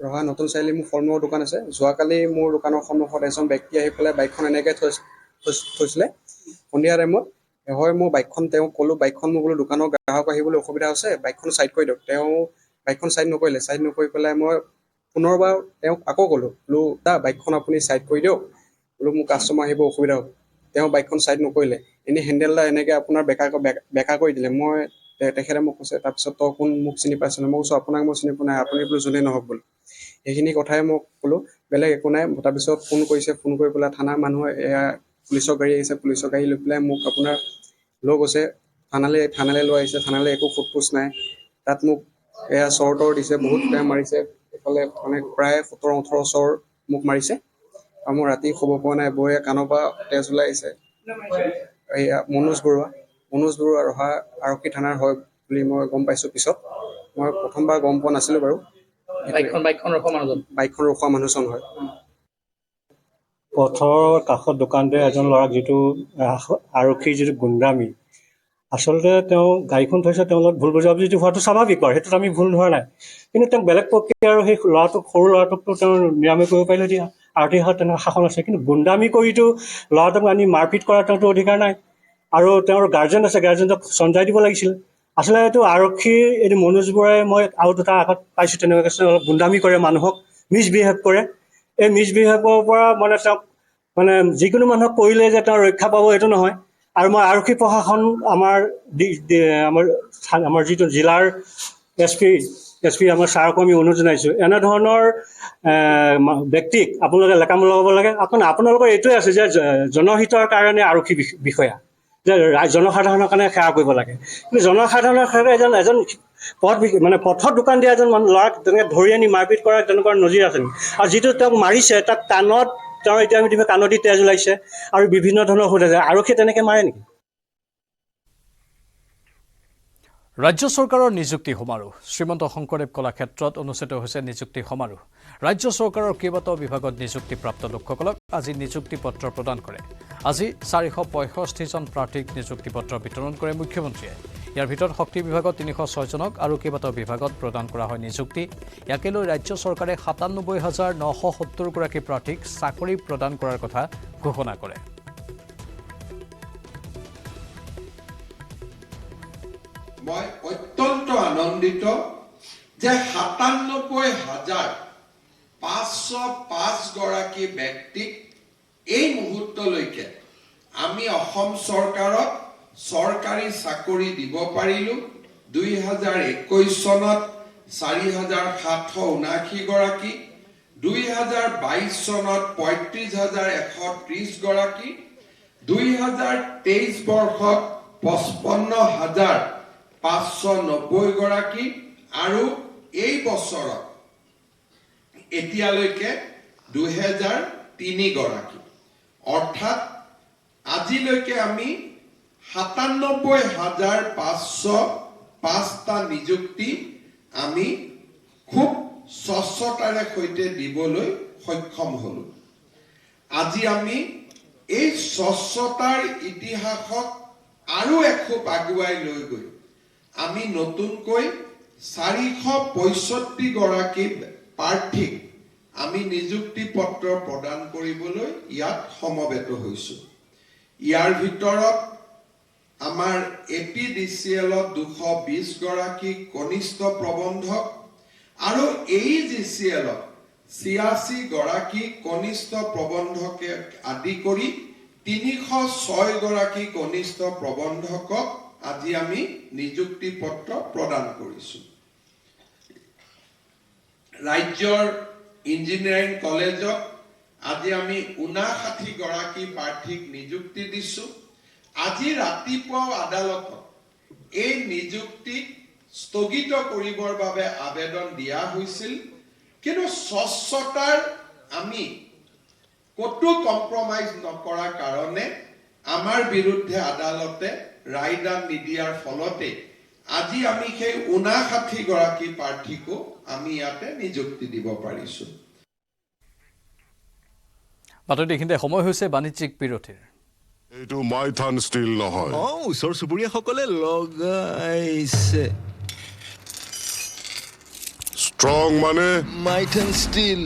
ৰহা নতুন চাৰিআলি মোৰ ফলমূলৰ দোকান আছে যোৱাকালি মোৰ দোকানৰ সন্মুখত এজন ব্যক্তি আহি পেলাই বাইকখন এনেকৈ থৈছিলে সন্ধিয়া টাইমত হয় মই বাইকখন তেওঁক ক'লোঁ বাইকখন মোৰ বোলো দোকানৰ গ্ৰাহক আহিবলৈ অসুবিধা হৈছে বাইকখন ছাইড কৰি দিয়ক তেওঁ বাইকখন ছাইড নকৰিলে ছাইড নকৰি পেলাই মই পুনৰবাৰ তেওঁক আকৌ ক'লোঁ বোলো দা বাইকখন আপুনি ছাইড কৰি দিয়ক বোলো মোৰ কাষ্টমাৰ আহিব অসুবিধা হ'ব তেওঁ বাইকখন ছাইড নকৰিলে এনেই হেণ্ডেলডাল এনেকৈ আপোনাৰ বেকা কৰি দিলে মই তেখেতে মোক কৈছে তাৰপিছত তই কোন মোক চিনি পাইছিলে মই কৈছোঁ আপোনাক মই চিনি পোৱা নাই আপুনি বোলো যোনেই নহওক বোলো সেইখিনি কথাই মোক ক'লোঁ বেলেগ একো নাই তাৰপিছত ফোন কৰি পেলাই থানাৰ মানুহে এয়া পুলিচৰ গাড়ী আহিছে পুলিচৰ গাড়ী লৈ পেলাই মোক আপোনাৰ লৈ গৈছে থানালৈ লৈ আহিছে থানালৈ একো সোধপোছ নাই তাত মোক এয়া চৰ দিছে বহুত মাৰিছে এইফালে মানে প্ৰায় 17-18 চৰ মোক মাৰিছে আৰু মই ৰাতি শুব পৰা নাই বৌয়ে কাণৰ পৰা তেজ ওলাই আহিছে এয়া মনোজ বৰুৱা ৰহা আৰক্ষী থানাৰ হয় বুলি মই গম পাইছোঁ পিছত মই প্ৰথমবাৰ গম পোৱা নাছিলোঁ বাৰু বাইকখন ৰখোৱা মানুহজন হয় পথৰ কাষত দোকানতে এজন ল'ৰাক যিটো আৰক্ষীৰ যিটো গুণ্ডামি আচলতে তেওঁ গাড়ীখন থৈছে তেওঁৰ লগত ভুল বুজাবুজি হোৱাটো স্বাভাৱিক বাৰু সেইটোত আমি ভুল ধৰা নাই কিন্তু তেওঁক বেলেগ প্ৰক্ৰিয়া আৰু সেই সৰু ল'ৰাটোকতো তেওঁ নিৰাময় কৰিব পাৰিলে দিয়া আৰক্ষী হাতত তেনেকুৱা শাসন আছে কিন্তু গুণ্ডামি কৰিতো ল'ৰাটোক আনি মাৰপিট কৰাৰ তেওঁতো অধিকাৰ নাই আৰু তেওঁৰ গাৰ্জেন আছে গাৰ্জেনক চঞ্জাই দিব লাগিছিল আচলতে এইটো আৰক্ষীৰ এইটো মনোজ বৰাই মই আৰু দুটা আগত পাইছোঁ তেনেকুৱাকৈ অলপ গুণ্ডামি কৰে মানুহক মিছবিহেভ কৰে এই মিছবিহেভৰ পৰা মানে তেওঁক মানে যিকোনো মানুহক কৰিলে যে তেওঁ ৰক্ষা পাব এইটো নহয় আৰু মই আৰক্ষী প্ৰশাসন আমাৰ যিটো জিলাৰ এছ পি আমাৰ ছাৰকো আমি অনুৰোধ জনাইছোঁ এনেধৰণৰ ব্যক্তিক আপোনালোকে লেকাম লগাব লাগে আপোনালোকৰ এইটোৱে আছে যে জনহিতৰ কাৰণে আৰক্ষী বিষয়া যে জনসাধাৰণৰ কাৰণে সেৱা কৰিব লাগে কিন্তু জনসাধাৰণৰ কাৰণে এজন পথত দোকান দিয়া এজন ল'ৰাক তেনেকৈ ধৰি আনি মাৰপিট কৰা তেনেকুৱা নজিৰ আছে আৰু যিটো তেওঁক মাৰিছে তাক কাণত তেওঁ এতিয়া আমি কাণত দি তেজ ওলাইছে আৰু বিভিন্ন ধৰণৰ সোধা যায় আৰক্ষীয়ে তেনেকৈ মাৰে নেকি ৰাজ্য চৰকাৰৰ নিযুক্তি সমাৰোহ শ্ৰীমন্ত শংকৰদেৱ কলাক্ষেত্ৰত অনুষ্ঠিত হৈছে নিযুক্তি সমাৰোহ ৰাজ্য চৰকাৰৰ কেইবাটাও বিভাগত নিযুক্তিপ্ৰাপ্ত লোকসকলক আজি নিযুক্তি পত্ৰ প্ৰদান কৰে আজি 465 জন প্ৰাৰ্থীক নিযুক্তি পত্ৰ বিতৰণ কৰে মুখ্যমন্ত্ৰীয়ে ইয়াৰ ভিতৰত শক্তি বিভাগত 306 জনক আৰু কেইবাটাও বিভাগত প্ৰদান কৰা হয় নিযুক্তি ইয়াকে লৈ ৰাজ্য চৰকাৰে ৯৭,৯৭০ গৰাকী প্ৰাৰ্থীক চাকৰি প্ৰদান কৰাৰ কথা ঘোষণা কৰে মই অত্যন্ত আনন্দিত যে ৯৭,৫০৫ গৰাকী ব্যক্তিক এই মুহূৰ্তলৈকে আমি অসম চৰকাৰক চৰকাৰী চাকৰি দিব পাৰিলোঁ। ২০২১ চনত ৪,৭৭৯ গৰাকী, ২০২২ চনত ৩৫,১৩০ গৰাকী, ২০২৩ বৰ্ষত ৫৫,৫৯০ গৰাকী আৰু এই বছৰত এতিয়ালৈকে ২০০৩ গৰাকী। অৰ্থাৎ আজিলৈকে আমি ৯৭,৫০৫টা নিযুক্তি আমি খুব স্বচ্ছতাৰে সৈতে দিবলৈ সক্ষম হ'লোঁ। আজি আমি এই স্বচ্ছতাৰ ইতিহাসক আৰু এখোপ আগুৱাই লৈ গৈ আমি নতুনকৈ ৪৬৫ গৰাকী প্ৰাৰ্থীক আমি নিযুক্তি পত্ৰ প্ৰদান কৰিবলৈ ইয়াত সমবেত হৈছোঁ। ইয়াৰ ভিতৰত আমাৰ APDCL-ত ২২০ গৰাকী কনিষ্ঠ প্ৰবন্ধক আৰু AEGCL-ত ৮৬ গৰাকী কনিষ্ঠ প্ৰবন্ধকে আদি কৰি ৩০৬ গৰাকী কনিষ্ঠ প্ৰবন্ধকক আজি আমি নিযুক্তি পত্ৰ প্ৰদান কৰিছোঁ। ৰাজ্যৰ ইঞ্জিনিয়াৰিং কলেজত আজি আমি ৫৯ গৰাকী প্ৰাৰ্থীক নিযুক্তি দিছোঁ। আজি ৰাতিপুৱা আদালতত এই নিযুক্তি স্থগিত কৰিবৰ বাবে আবেদন দিয়া হৈছিল, কিন্তু স্বচ্ছতাৰ আমি কতো কম্প্ৰমাইজ নকৰাৰ কাৰণে আমাৰ বিৰুদ্ধে আদালতে ৰায়দান নিদিয়াৰ ফলতে আজি আমি সেই ৫৯ গৰাকী প্ৰাৰ্থীকো আমি ইয়াতে নিযুক্তি দিব পাৰিছোঁ। বাতৰি এইখিনিতে সময় হৈছে বাণিজ্যিক বিৰতিৰ। এইটো মাইথান ষ্টীল নহয়। ওচৰ চুবুৰীয়াসকলে লগাইছে। ষ্ট্ৰং মানে মাইথান ষ্টীল।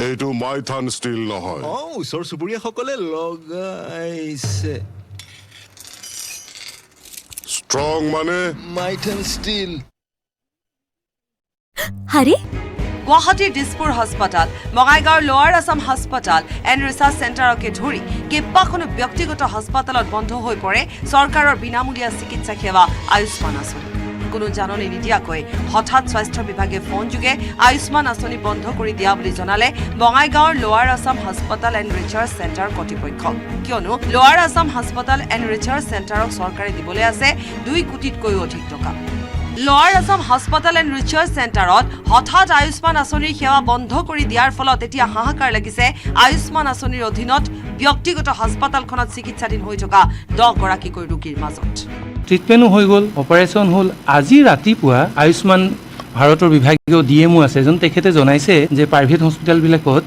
এইটো মাইথান ষ্টীল নহয়। ওচৰ চুবুৰীয়াসকলে লগাইছে। ষ্ট্ৰং মানে মাইথান ষ্টীল। হাৰে গুৱাহাটীৰ দিছপুৰ হাস্পাতাল, বঙাইগাঁৱৰ লোৱাৰ আছাম হাস্পাতাল এণ্ড ৰিচাৰ্চ চেণ্টাৰকে ধৰি কেইবাখনো ব্যক্তিগত হাস্পাতালত বন্ধ হৈ পৰে চৰকাৰৰ বিনামূলীয়া চিকিৎসা সেৱা আয়ুষ্মান আঁচনি। কোনো জাননী নিদিয়াকৈ হঠাৎ স্বাস্থ্য বিভাগে ফোনযোগে আয়ুষ্মান আঁচনি বন্ধ কৰি দিয়া বুলি জনালে বঙাইগাঁৱৰ লোৱাৰ আছাম হাস্পাতাল এণ্ড ৰিচাৰ্চ চেণ্টাৰ কৰ্তৃপক্ষক। কিয়নো লোৱাৰ আছাম হাস্পাতাল এণ্ড ৰিচাৰ্চ চেণ্টাৰক চৰকাৰে দিবলৈ আছে ২ কোটিতকৈও অধিক টকা। লোৱাৰ আছাম হাস্পাতাল এণ্ড ৰিচাৰ্চ চেণ্টাৰত হঠাৎ আয়ুষ্মান আঁচনিৰ সেৱা বন্ধ কৰি দিয়াৰ ফলত এতিয়া হাহাকাৰ লাগিছে আয়ুষ্মান আঁচনিৰ অধীনত ব্যক্তিগত হাস্পাতালখনত চিকিৎসাধীন হৈ থকা ১০ গৰাকীকৈ ৰোগীৰ মাজত। ট্ৰিটমেণ্টো হৈ গ'ল, অপাৰেশ্যন হ'ল। আজি ৰাতিপুৱা আয়ুষ্মান ভাৰতৰ বিভাগীয় DMO আছে, এজন তেখেতে জনাইছে যে প্ৰাইভেট হস্পিটেলবিলাকত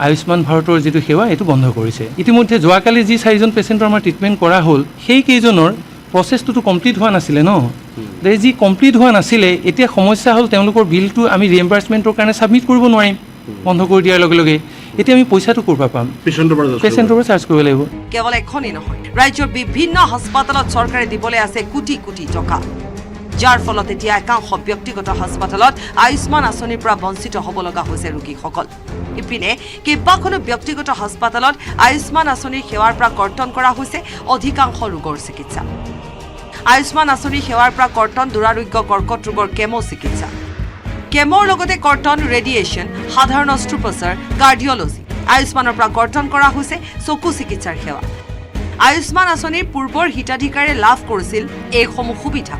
আয়ুষ্মান ভাৰতৰ যিটো সেৱা এইটো বন্ধ কৰিছে। ইতিমধ্যে যোৱাকালি যি ৪জন পেচেণ্টৰ আমাৰ ট্ৰিটমেণ্ট কৰা হ'ল, সেই কেইজনৰ প্ৰচেছটোতো কমপ্লিট হোৱা নাছিলে ন। যি কমপ্লিট হোৱা নাছিলে, এতিয়া সমস্যা হ'ল তেওঁলোকৰ বিলটো আমি ৰিএম্বাৰ্চমেণ্টৰ কাৰণে ছাবমিট কৰিব নোৱাৰিম বন্ধ কৰি দিয়াৰ লগে লগে। এতিয়া আমি পইচাটো ক'ৰ পৰা পাম? পেচেণ্টৰ পৰা চাৰ্জ কৰিব লাগিব। কেৱল এখনেই নহয়, ৰাজ্যৰ বিভিন্ন হাস্পাতালত চৰকাৰে দিবলৈ আছে কোটি কোটি টকা, যাৰ ফলত এতিয়া একাংশ ব্যক্তিগত হাস্পাতালত আয়ুষ্মান আঁচনিৰ পৰা বঞ্চিত হ'ব লগা হৈছে ৰোগীসকল। ইপিনে কেইবাখনো ব্যক্তিগত হাস্পাতালত আয়ুষ্মান আঁচনিৰ সেৱাৰ পৰা কৰ্তন কৰা হৈছে অধিকাংশ ৰোগৰ চিকিৎসা। আয়ুষ্মান আঁচনিৰ সেৱাৰ পৰা কৰ্তন দুৰাৰোগ্য কৰ্কট ৰোগৰ কেমো চিকিৎসা, কেমোৰ লগতে কৰ্তন ৰেডিয়েশ্যন, সাধাৰণ অস্ত্ৰোপচাৰ, কাৰ্ডিঅলজি। আয়ুষ্মানৰ পৰা কৰ্তন কৰা হৈছে চকু চিকিৎসাৰ সেৱা। আয়ুষ্মান আঁচনিৰ পূৰ্বৰ হিতাধিকাৰীয়ে লাভ কৰিছিল এইসমূহ সুবিধা,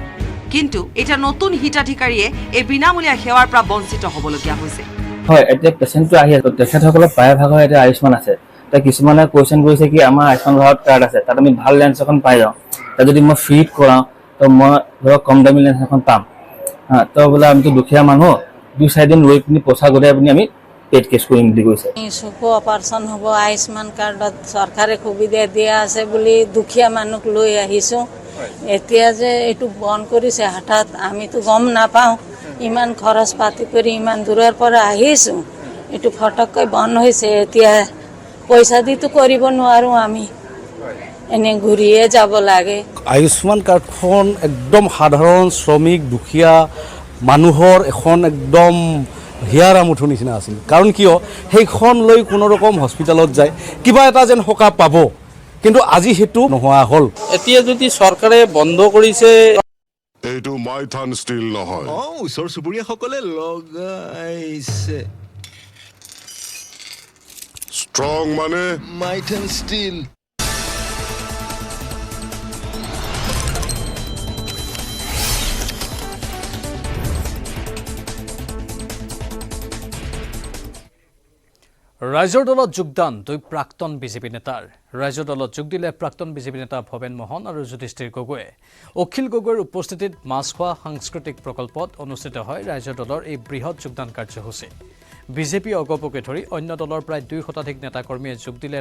কিন্তু এতিয়া নতুন হিতাধিকাৰীয়ে এই বিনামূলীয়া সেৱাৰ পৰা বঞ্চিত হ'বলগীয়া হৈছে। হয়, এতিয়া পেচেণ্টটো আহি আছে, তেখেতসকলৰ প্ৰায়ভাগৰ এতিয়া আয়ুষ্মান আছে। এতিয়া কিছুমানে কুৱেশ্যন কৰিছে কি আমাৰ আয়ুষ্মান ভাৰত কাৰ্ড আছে, তাত আমি ভাল লেন্স এখন পাই যাওঁ, তাত যদি মই ফ্ৰীত কৰাওঁ তো মই ধৰক কম দামী লেন্স এখন পাম। তো বোলে আমিতো দুখীয়া মানুহ, ২-৪ দিন ৰৈ পিনি পইচা গোটাই পিনি আমি পেড কেছ কৰিম বুলি কৈছে। চকু অপাৰেশ্যন হ'ব, আয়ুষ্মান কাৰ্ডত চৰকাৰে সুবিধা দিয়া আছে বুলি দুখীয়া মানুহক লৈ আহিছোঁ। এতিয়া যে এইটো বন্ধ কৰিছে হঠাৎ, আমিতো গম নাপাওঁ। ইমান খৰচ পাতি কৰি ইমান দূৰৰ পৰা আহিছোঁ, এইটো ফটককৈ বন্ধ হৈছে এতিয়া পইচা দিতো কৰিব নোৱাৰোঁ আমি এনে ঘূৰিয়ে যাব লাগে আয়ুষ্মান কাৰ্ডখন একদম সাধাৰণ শ্ৰমিক দুখীয়া মানুহৰ এখন একদম হিয়াৰ আমঠুৰ নিচিনা আছিল কাৰণ কিয় সেইখন লৈ কোনো ৰকম হস্পিটেলত যায় কিবা এটা যেন সকাহ পাব কিন্তু আজি সেইটো নোহোৱা হ'ল এতিয়া যদি চৰকাৰে বন্ধ কৰিছে এইটো মাইথান ষ্টিল নহয় ওচৰ চুবুৰীয়াসকলে লগাইছে ষ্ট্ৰং মানে মাইথান ষ্টিল ৰাইজৰ দলত যোগদান দুই প্ৰাক্তন বিজেপি নেতাৰ ৰাইজৰ দলত যোগ দিলে প্ৰাক্তন বিজেপি নেতা ভৱেন মোহন আৰু যুধিষ্ঠিৰ গগৈয়ে অখিল গগৈৰ উপস্থিতিত মাছখোৱা সাংস্কৃতিক প্ৰকল্পত অনুষ্ঠিত হয় ৰাইজৰ দলৰ এই বৃহৎ যোগদান কাৰ্যসূচী বিজেপি অগপকে ধৰি অন্য দলৰ প্ৰায় 2 শতাধিক নেতাকৰ্মীয়ে যোগ দিলে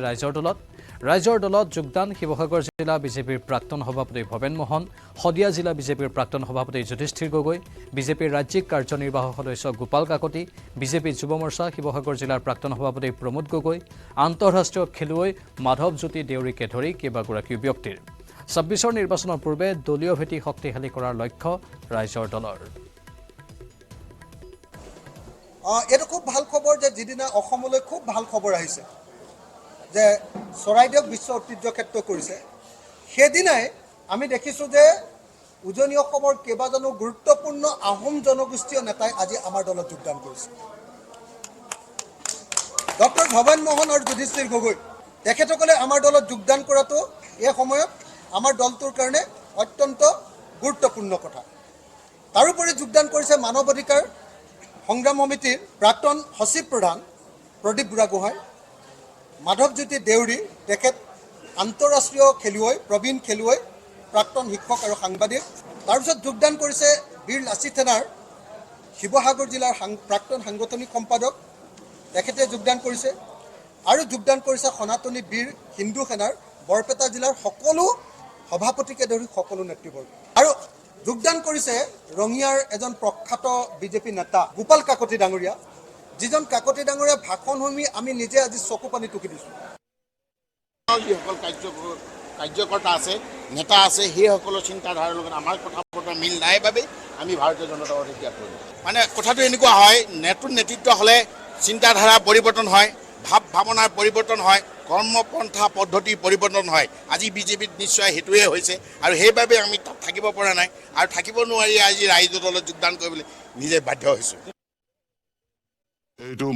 ৰাইজৰ দলত যোগদান শিৱসাগৰ জিলা বিজেপিৰ প্ৰাক্তন সভাপতি ভৱেন মোহন শদিয়া জিলা বিজেপিৰ প্ৰাক্তন সভাপতি যুধিষ্ঠিৰ গগৈ বিজেপিৰ ৰাজ্যিক কাৰ্যনিৰ্বাহক সদস্য গোপাল কাকতি বিজেপি যুৱ মৰ্চা শিৱসাগৰ জিলাৰ প্ৰাক্তন সভাপতি প্ৰমোদ গগৈ আন্তঃৰাষ্ট্ৰীয় খেলুৱৈ মাধৱ জ্যোতি দেউৰীকে ধৰি কেইবাগৰাকীও ব্যক্তিৰ 26ৰ নিৰ্বাচনৰ পূৰ্বে দলীয় ভেটি শক্তিশালী কৰাৰ লক্ষ্য ৰাইজৰ দলৰ এইটো খুব ভাল খবৰ যে যিদিনা অসমলৈ খুব ভাল খবৰ আহিছে যে চৰাইদেউক বিশ্ব ঐতিহ্য ক্ষেত্ৰ কৰিছে সেইদিনাই আমি দেখিছোঁ যে উজনি অসমৰ কেইবাজনো গুৰুত্বপূৰ্ণ আহোম জনগোষ্ঠীয় নেতাই আজি আমাৰ দলত যোগদান কৰিছে ডক্টৰ ভৱেন মোহন আৰু যুধিষ্ঠিৰ গগৈ তেখেতসকলে আমাৰ দলত যোগদান কৰাটো এই সময়ত আমাৰ দলটোৰ কাৰণে অত্যন্ত গুৰুত্বপূৰ্ণ কথা তাৰোপৰি যোগদান কৰিছে মানৱ অধিকাৰ সংগ্ৰাম সমিতিৰ প্ৰাক্তন সচিব প্ৰধান প্ৰদীপ বুঢ়াগোহাঁই মাধৱজ্যোতি দেউৰী তেখেত আন্তঃৰাষ্ট্ৰীয় খেলুৱৈ প্ৰবীণ খেলুৱৈ প্ৰাক্তন শিক্ষক আৰু সাংবাদিক তাৰপিছত যোগদান কৰিছে বীৰ লাচিত সেনাৰ শিৱসাগৰ জিলাৰ প্ৰাক্তন সাংগঠনিক সম্পাদক তেখেতে যোগদান কৰিছে আৰু যোগদান কৰিছে সনাতনী বীৰ হিন্দু সেনাৰ বৰপেটা জিলাৰ সকলো সভাপতিকে ধৰি সকলো নেতৃবৰ্গ আৰু যোগদান কৰিছে ৰঙিয়াৰ এজন প্ৰখ্যাত বিজেপি নেতা গোপাল কাকতি ডাঙৰীয়া যিজন কাকতি ডাঙৰীয়া ভাষণ শুনি আমি নিজে আজি চকু পানী টুকি দিছোঁ যিসকল কাৰ্যকৰ্তা আছে নেতা আছে সেইসকলৰ চিন্তাধাৰাৰ লগত আমাৰ কথা বতৰা মিল নাই বাবে আমি ভাৰতীয় জনতা পাৰ্টি ত্যাগ কৰিলোঁ মানে কথাটো এনেকুৱা হয় নতুন নেতৃত্ব হ'লে চিন্তাধাৰা পৰিৱৰ্তন হয় ভাৱ ভাৱনাৰ পৰিৱৰ্তন হয় কৰ্মপন্থা পদ্ধতিৰ পৰিৱৰ্তন হয় আজি বিজেপিত নিশ্চয় সেইটোৱে হৈছে আৰু সেইবাবে আমি তাত থাকিব পৰা নাই আৰু থাকিব নোৱাৰি আজি ৰাইজৰ দলত যোগদান কৰিবলৈ নিজে বাধ্য হৈছোঁ এইটো